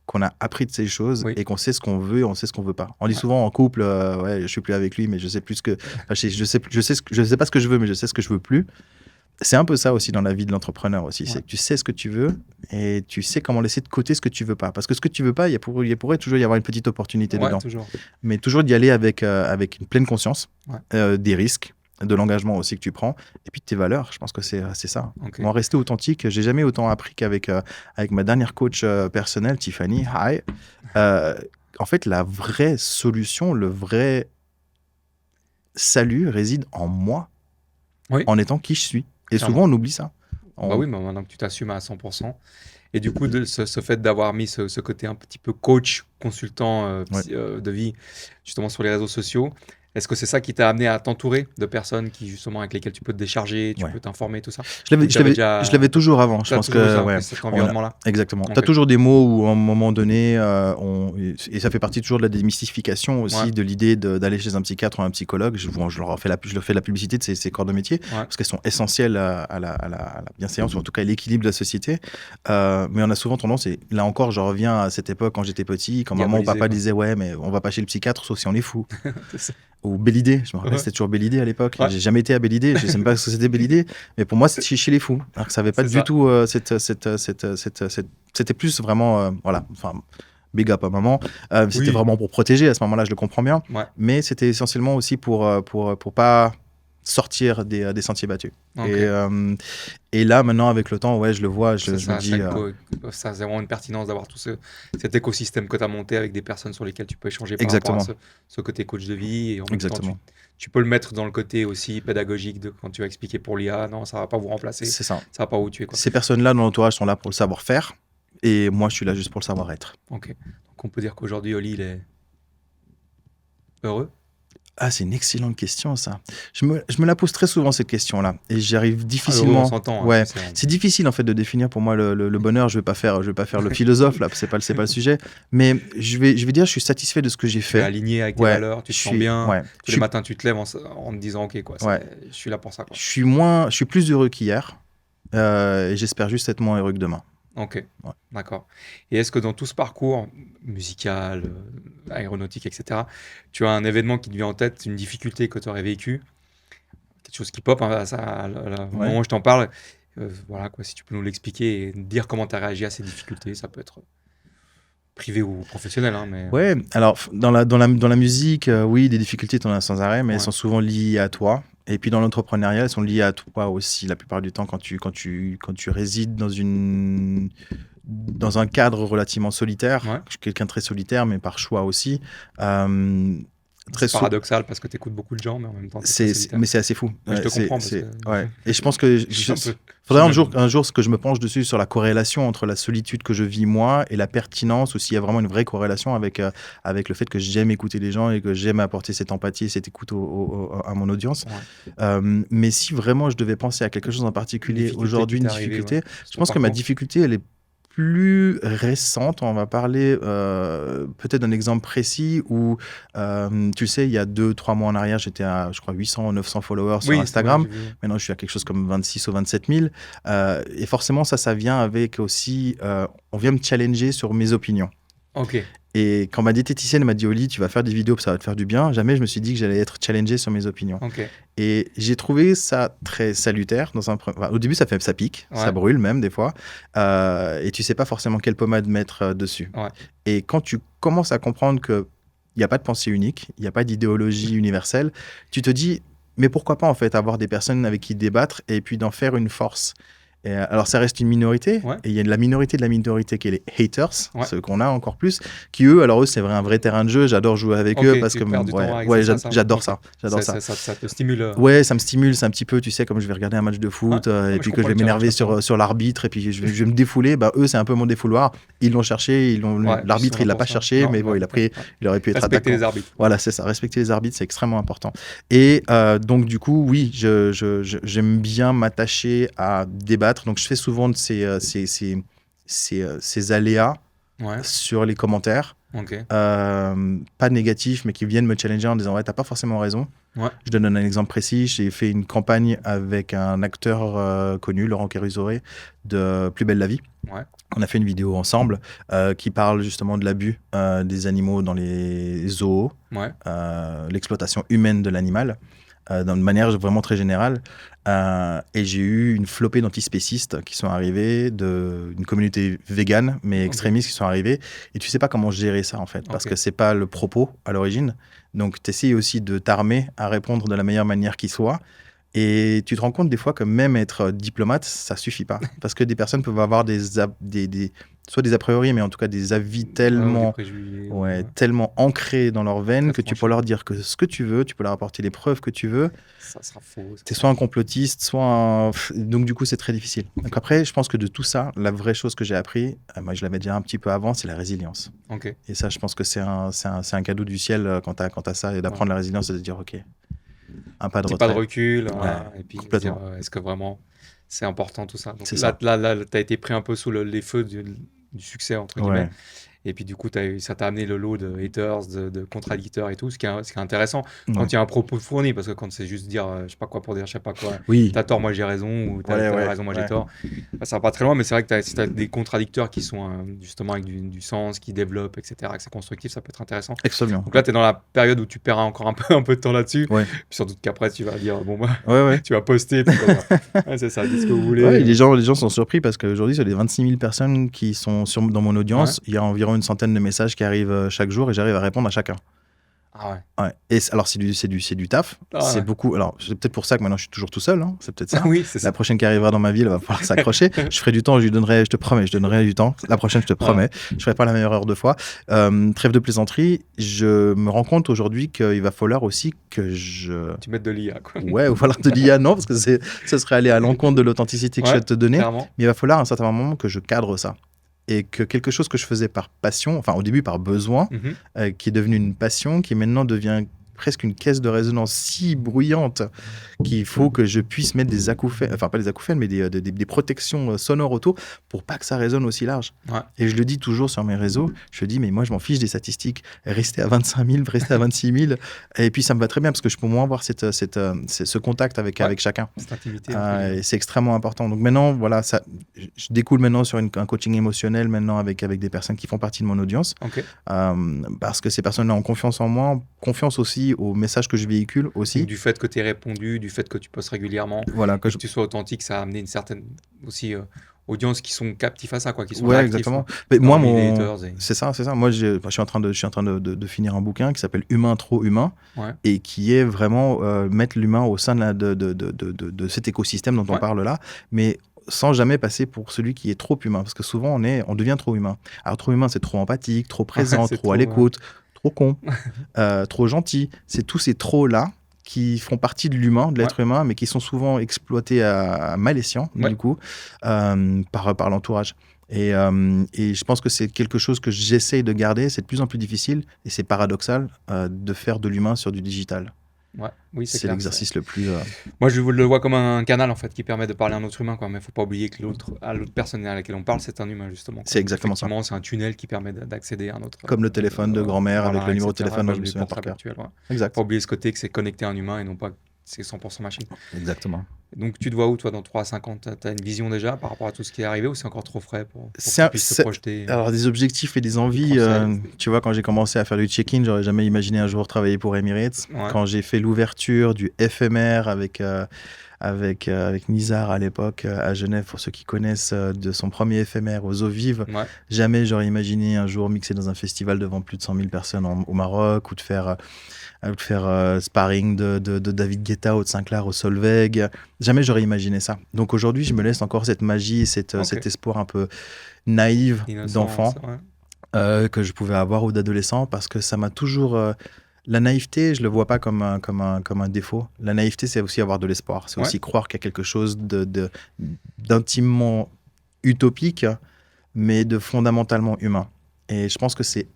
qu'on a appris de ces choses et qu'on sait ce qu'on veut et on sait ce qu'on veut pas. On dit souvent en couple, je suis plus avec lui, mais je sais plus ce que... Enfin, je sais pas ce que je veux, mais je sais ce que je veux plus. C'est un peu ça aussi dans la vie de l'entrepreneur aussi. C'est que tu sais ce que tu veux et tu sais comment laisser de côté ce que tu veux pas. Parce que ce que tu veux pas, il pourrait toujours y avoir une petite opportunité dedans. Toujours. Mais toujours d'y aller avec une pleine conscience des risques, de l'engagement aussi que tu prends et puis de tes valeurs. Je pense que c'est ça. Okay. Moi, rester authentique, j'ai jamais autant appris qu'avec ma dernière coach personnelle, Tiffany. En fait, la vraie solution, le vrai salut réside en moi, en étant qui je suis. Et souvent, on oublie ça. Bah oui, mais maintenant que tu t'assumes à 100%. Et du coup, ce fait d'avoir mis ce côté un petit peu coach, consultant de vie, justement sur les réseaux sociaux, est-ce que c'est ça qui t'a amené à t'entourer de personnes justement, avec lesquelles tu peux te décharger, tu peux t'informer, tout ça? Je l'avais toujours avant. Je pense que cet environnement-là. Exactement. Tu as toujours des mots où, à un moment donné, et ça fait partie toujours de la démystification aussi de l'idée d'aller chez un psychiatre ou un psychologue. Je leur fais la publicité de ces corps de métier parce qu'elles sont essentielles à la bienséance ou en tout cas à l'équilibre de la société. Mais on a souvent tendance, et là encore, je reviens à cette époque quand j'étais petit, quand maman ou papa disaient ouais, mais on va pas chez le psychiatre sauf si on est fou. Ou Bélidé, je me rappelle, c'était toujours Bélidé à l'époque. J'ai jamais été à Bélidé, je sais même pas ce que c'était Bélidé, mais pour moi c'était chez les fous. Alors que ça avait pas du tout c'était plus vraiment big up à maman. C'était vraiment pour protéger à ce moment-là, je le comprends bien. Mais c'était essentiellement aussi pour pas sortir des sentiers battus. Et là, maintenant, avec le temps, je le vois, je me dis... Ça, c'est vraiment une pertinence d'avoir tout cet écosystème que tu as monté avec des personnes sur lesquelles tu peux échanger par rapport à ce côté coach de vie. Et en même temps, tu peux le mettre dans le côté aussi pédagogique quand tu vas expliquer pour l'IA. Non, ça ne va pas vous remplacer. C'est ça. Ça va pas où tu es. Ces personnes-là, dans l'entourage, sont là pour le savoir-faire. Et moi, je suis là juste pour le savoir-être. Ok. Donc, on peut dire qu'aujourd'hui, Oli, il est heureux? Ah, c'est une excellente question, ça. Je me la pose très souvent, cette question-là. Et j'arrive difficilement... on s'entend. C'est difficile, en fait, de définir pour moi le bonheur. Je vais pas faire le philosophe, là. C'est pas le sujet. Mais je vais dire, je suis satisfait de ce que j'ai fait. Tu es aligné avec tes valeurs, tu te sens bien. Tous les matins, tu te lèves en te disant, OK, je suis là pour ça. Quoi. Je suis plus heureux qu'hier. Et j'espère juste être moins heureux que demain. Ok, d'accord. Et est-ce que dans tout ce parcours musical, aéronautique, etc., tu as un événement qui te vient en tête, une difficulté que tu aurais vécue, quelque chose qui pop au moment où je t'en parle, si tu peux nous l'expliquer et dire comment tu as réagi à ces difficultés, ça peut être... Privé ou professionnel, hein, mais... Ouais, alors dans la musique, oui, des difficultés, tu en as sans arrêt, mais elles Ouais. sont souvent liées à toi. Et puis dans l'entrepreneuriat, elles sont liées à toi aussi, la plupart du temps, quand tu résides dans un cadre relativement solitaire. Ouais. Je suis quelqu'un de très solitaire, mais par choix aussi. Très C'est paradoxal parce que tu écoutes beaucoup de gens, mais en même temps, t'es très solitaire. mais c'est assez fou. Mais je te comprends parce que... Ouais. Et je pense que faudrait un jour que je me penche dessus sur la corrélation entre la solitude que je vis moi et la pertinence, ou s'il y a vraiment une vraie corrélation avec le fait que j'aime écouter les gens et que j'aime apporter cette empathie et cette écoute à mon audience. Ouais. Mais si vraiment je devais penser à quelque chose en particulier aujourd'hui, une difficulté, je pense que ma difficulté, elle est plus récente. On va parler peut-être d'un exemple précis où, tu sais, il y a 2-3 mois en arrière, j'étais à, je crois, 800 ou 900 followers sur Instagram. Vrai, maintenant, je suis à quelque chose comme 26 ou 27 000. Et forcément, ça vient avec aussi... on vient me challenger sur mes opinions. Ok. Et quand ma diététicienne m'a dit, Oli, tu vas faire des vidéos, ça va te faire du bien, jamais je me suis dit que j'allais être challengé sur mes opinions. Ok. Et j'ai trouvé ça très salutaire. Au début, ça pique, ça brûle même des fois. Et tu sais pas forcément quelle pommade mettre dessus. Ouais. Et quand tu commences à comprendre qu'il n'y a pas de pensée unique, il n'y a pas d'idéologie universelle, tu te dis, mais pourquoi pas en fait avoir des personnes avec qui débattre et puis d'en faire une force. Et alors, ça reste une minorité, et il y a la minorité de la minorité qui est les haters, ceux qu'on a encore plus, qui eux, c'est un vrai terrain de jeu. J'adore jouer avec eux parce que j'adore ça. Ça te stimule. Ouais, ça me stimule, c'est un petit peu, tu sais, comme je vais regarder un match de foot et puis que je vais m'énerver sur l'arbitre et puis je vais me défouler. Eux, c'est un peu mon défouloir. Ils l'ont cherché, l'arbitre, il l'a pas cherché, mais bon, il aurait pu être attaquant. Respecter les arbitres. Voilà, c'est ça. Respecter les arbitres, c'est extrêmement important. Et donc, du coup, oui, j'aime bien m'attacher à débattre. Donc, je fais souvent de ces aléas sur les commentaires. Okay. Pas négatifs, mais qui viennent me challenger en disant « Ouais, t'as pas forcément raison. » Je donne un exemple précis. J'ai fait une campagne avec un acteur connu, Laurent Kérusoré, de Plus belle la vie. On a fait une vidéo ensemble qui parle justement de l'abus des animaux dans les zoos, l'exploitation humaine de l'animal. De manière vraiment très générale. Et j'ai eu une flopée d'antispécistes qui sont arrivés, d'une communauté végane, mais extrémistes qui sont arrivés. Et tu sais pas comment gérer ça, en fait, parce que c'est pas le propos à l'origine. Donc, tu essaies aussi de t'armer à répondre de la meilleure manière qui soit. Et tu te rends compte des fois que même être diplomate, ça suffit pas. Parce que des personnes peuvent avoir soit des a priori, mais en tout cas des avis tellement, tellement ancrés dans leurs veines que tu peux leur dire que ce que tu veux, tu peux leur apporter les preuves que tu veux. Ça sera faux. Tu es soit un complotiste, soit donc du coup, c'est très difficile. Donc après, je pense que de tout ça, la vraie chose que j'ai appris, moi je l'avais déjà un petit peu avant, c'est la résilience. Et ça, je pense que c'est un cadeau du ciel quand tu as ça, et d'apprendre la résilience, et de se dire, OK, un pas de retrait. Pas de recul, et puis se dire, est-ce que vraiment c'est important tout ça. Donc là tu as été pris un peu sous les feux du succès, entre guillemets. Et puis du coup, ça t'a amené le lot de haters, de contradicteurs et tout, ce qui est intéressant quand il y a un propos fourni, parce que quand c'est juste dire je sais pas quoi pour dire je sais pas quoi, t'as tort, moi j'ai raison, ou t'as raison, moi j'ai tort, ça va pas très loin, mais c'est vrai que si t'as des contradicteurs qui sont justement avec du sens, qui développent, etc., que c'est constructif, ça peut être intéressant. Absolument. Donc là, t'es dans la période où tu perds encore un peu de temps là-dessus, puis sans doute qu'après tu vas dire bon tu vas poster, puis c'est ça, dis ce que vous voulez. Les gens sont surpris parce qu'aujourd'hui, sur les 26 000 personnes qui sont dans mon audience, il y a environ une centaine de messages qui arrivent chaque jour et j'arrive à répondre à chacun. Et alors, c'est du taf. C'est beaucoup. Alors, c'est peut-être pour ça que maintenant je suis toujours tout seul. Hein. C'est peut-être ça. Oui, c'est ça. La prochaine qui arrivera dans ma vie, elle va falloir s'accrocher. Je ferai du temps, je te promets, je donnerai du temps. La prochaine, je te promets. Je ferai pas la meilleure heure 2 fois. Trêve de plaisanterie. Je me rends compte aujourd'hui qu'il va falloir aussi que tu mettes de l'IA, quoi. Ouais, il va falloir de l'IA, non, parce que ce serait aller à l'encontre de l'authenticité que je vais te donner. Clairement. Mais il va falloir à un certain moment que je cadre ça. Et que quelque chose que je faisais par passion, enfin au début par besoin, qui est devenu une passion, qui maintenant devient presque une caisse de résonance si bruyante qu'il faut que je puisse mettre des acouphènes, enfin pas des acouphènes, mais des protections sonores autour pour pas que ça résonne aussi large. Et je le dis toujours sur mes réseaux, je dis mais moi je m'en fiche des statistiques, restez à 25 000, restez à 26 000, et puis ça me va très bien parce que je peux au moins avoir ce contact avec chacun. Cette intimité. Et c'est extrêmement important. Donc maintenant, voilà, je découle maintenant sur un coaching émotionnel maintenant avec des personnes qui font partie de mon audience, parce que ces personnes-là ont confiance en moi, confiance aussi au message que je véhicule aussi. Donc, du fait que tu aies répondu, du fait que tu postes régulièrement, voilà, que tu sois authentique, ça a amené une certaine aussi audiences qui sont captifs à ça, quoi, qui sont Ouais, actifs, exactement. quoi. Mais moi, Hormis les haters c'est ça. Moi, je suis en train de finir un bouquin qui s'appelle Humain, trop humain, Ouais. et qui est vraiment mettre l'humain au sein de cet écosystème dont on Ouais. parle là, mais sans jamais passer pour celui qui est trop humain, parce que souvent on devient trop humain. Alors trop humain, c'est trop empathique, trop présent, c'est trop à trop, l'écoute, trop con, trop gentil. C'est tous ces trop-là qui font partie de l'humain, de l'être humain, mais qui sont souvent exploités à mal escient, du coup, par l'entourage. Et je pense que c'est quelque chose que j'essaye de garder. C'est de plus en plus difficile, et c'est paradoxal, de faire de l'humain sur du digital. Ouais. Oui, c'est C'est clair, l'exercice le plus... Moi, je le vois comme un canal en fait qui permet de parler à un autre humain, quoi. Mais il faut pas oublier que l'autre personne à laquelle on parle, c'est un humain justement, quoi. C'est exactement ça. Effectivement, c'est un tunnel qui permet d'accéder à un autre. Comme le téléphone de grand-mère avec le numéro de téléphone, moi, je me souviens par cœur. Actuel, ouais. Exact. Faut pas oublier ce côté que c'est connecté à un humain et non pas que c'est 100% machine. Exactement. Donc, tu te vois où, toi, dans 3 à 5 ans? Tu as une vision déjà par rapport à tout ce qui est arrivé, ou c'est encore trop frais pour que tu puisses te projeter? Alors, des objectifs et des envies, tu vois, quand j'ai commencé à faire du check-in, j'aurais jamais imaginé un jour travailler pour Emirates. Ouais. Quand j'ai fait l'ouverture du FMR avec Nizar à l'époque à Genève, pour ceux qui connaissent, de son premier FMR aux eaux vives, jamais j'aurais imaginé un jour mixer dans un festival devant plus de 100 000 personnes au Maroc, ou de faire sparring de David Guetta ou de Sinclair au Solveig. Jamais j'aurais imaginé ça. Donc aujourd'hui, je me laisse encore cette magie et cet espoir un peu naïf d'enfant que je pouvais avoir ou d'adolescent, parce que ça m'a toujours... la naïveté, je le vois pas comme un défaut. La naïveté, c'est aussi avoir de l'espoir. C'est aussi croire qu'il y a quelque chose d'intimement utopique, mais de fondamentalement humain. Et je pense que c'est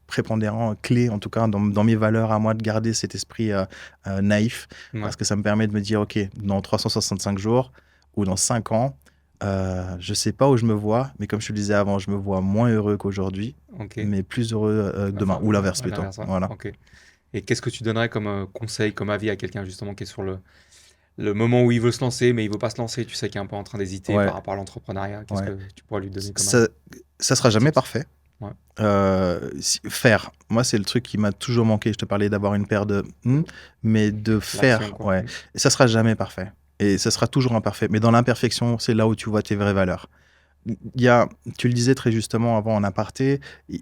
prépondérant, clé en tout cas dans mes valeurs à moi, de garder cet esprit naïf, parce que ça me permet de me dire, ok, dans 365 jours ou dans 5 ans, je sais pas où je me vois, mais comme je te le disais avant, je me vois moins heureux qu'aujourd'hui, mais plus heureux demain, ou l'inverse plutôt. Voilà. Et qu'est-ce que tu donnerais comme conseil, comme avis à quelqu'un justement qui est sur le moment où il veut se lancer, mais il veut pas se lancer, tu sais, qui est un peu en train d'hésiter par rapport à l'entrepreneuriat? Qu'est-ce que tu pourrais lui donner comme ça sera jamais parfait. Faire, moi c'est le truc qui m'a toujours manqué. Je te parlais d'avoir une paire de mais de faire, et ça sera jamais parfait, et ça sera toujours imparfait, mais dans l'imperfection, c'est là où tu vois tes vraies valeurs. Tu le disais très justement avant en aparté, il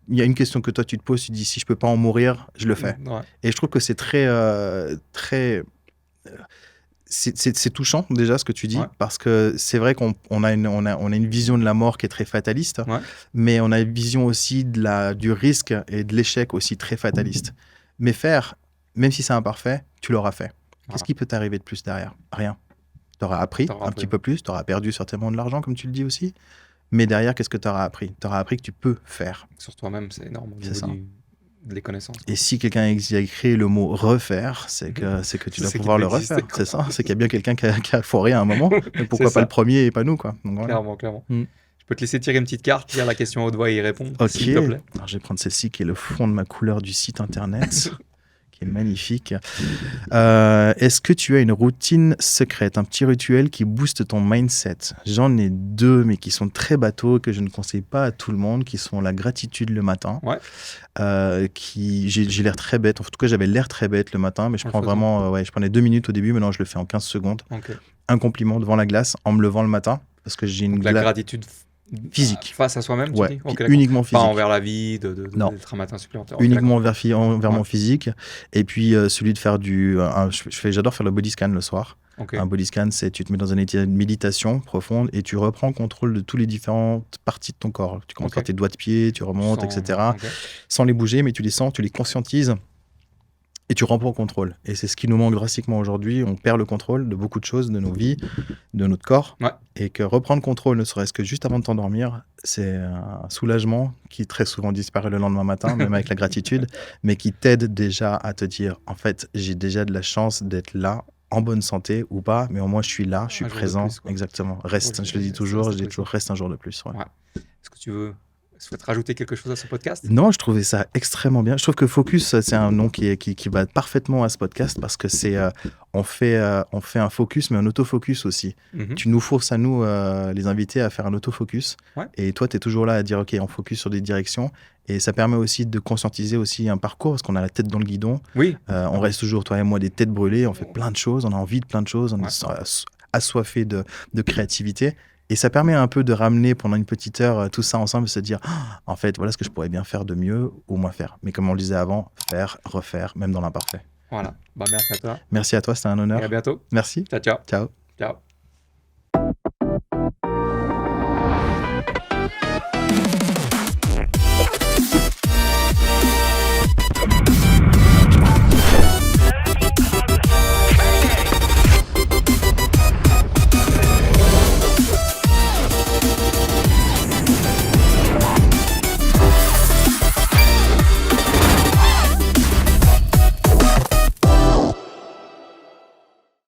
y a une question que toi tu te poses, tu te dis, si je peux pas en mourir, je le fais. Et je trouve que c'est très c'est touchant déjà ce que tu dis, parce que c'est vrai qu'on a une vision de la mort qui est très fataliste, mais on a une vision aussi du risque et de l'échec aussi très fataliste. Mais faire, même si c'est imparfait, tu l'auras fait. Qu'est-ce qui peut t'arriver de plus derrière? Rien. Tu auras appris un petit peu plus, tu auras perdu certainement de l'argent, comme tu le dis aussi, mais derrière, qu'est-ce que tu auras appris? Tu auras appris que tu peux faire. Sur toi-même, c'est énorme. C'est ça. Les connaissances. Et si quelqu'un a écrit le mot refaire, c'est que tu dois pouvoir le refaire. C'est ça, c'est qu'il y a bien quelqu'un qui a foiré à un moment. Mais pourquoi pas le premier et pas nous, quoi. Donc, voilà. Clairement. Je peux te laisser tirer une petite carte, lire la question à haute voix et y répondre, s'il te plaît. Alors, je vais prendre celle-ci qui est le fond de ma couleur du site internet. Qui est magnifique. Est-ce que tu as une routine secrète, un petit rituel qui booste ton mindset? J'en ai 2, mais qui sont très bateaux, que je ne conseille pas à tout le monde, qui sont la gratitude le matin. J'ai l'air très bête. En tout cas, j'avais l'air très bête le matin, mais je prends vraiment... je prenais 2 minutes au début, maintenant je le fais en 15 secondes. Un compliment devant la glace, en me levant le matin, parce que j'ai une... La gratitude physique. Face à soi-même, tu dis? Uniquement physique. Pas envers la vie, d'être un matin supplémentaire. Uniquement envers mon physique. Et puis, celui de faire j'adore faire le body scan le soir. Un body scan, c'est tu te mets dans un état de méditation profonde et tu reprends contrôle de toutes les différentes parties de ton corps. Tu commences par tes doigts de pied, tu remontes, etc. Sans les bouger, mais tu les sens, tu les conscientises. Et tu reprends contrôle. Et c'est ce qui nous manque drastiquement aujourd'hui. On perd le contrôle de beaucoup de choses, de nos vies, de notre corps. Et que reprendre contrôle, ne serait-ce que juste avant de t'endormir, c'est un soulagement qui très souvent disparaît le lendemain matin, même avec la gratitude, mais qui t'aide déjà à te dire, en fait, j'ai déjà de la chance d'être là, en bonne santé ou pas, mais au moins je suis là, je suis présent. Exactement. Reste, je le dis toujours, reste un jour de plus. Est-ce que tu souhaites rajouter quelque chose à ce podcast? Non, je trouvais ça extrêmement bien. Je trouve que Focus, c'est un nom qui va parfaitement à ce podcast, parce que on fait un focus, mais un autofocus aussi. Tu nous forces à nous, les invités, à faire un autofocus. Et toi, tu es toujours là à dire, OK, on focus sur des directions. Et ça permet aussi de conscientiser aussi un parcours, parce qu'on a la tête dans le guidon. On reste toujours, toi et moi, des têtes brûlées. On fait plein de choses, on a envie de plein de choses. On est assoiffés de créativité. Et ça permet un peu de ramener pendant une petite heure tout ça ensemble et se dire en fait, voilà ce que je pourrais bien faire de mieux ou moins faire. Mais comme on le disait avant, faire, refaire, même dans l'imparfait. Voilà. Merci à toi. Merci à toi, c'était un honneur. Et à bientôt. Merci. Ciao, ciao. Ciao. Ciao.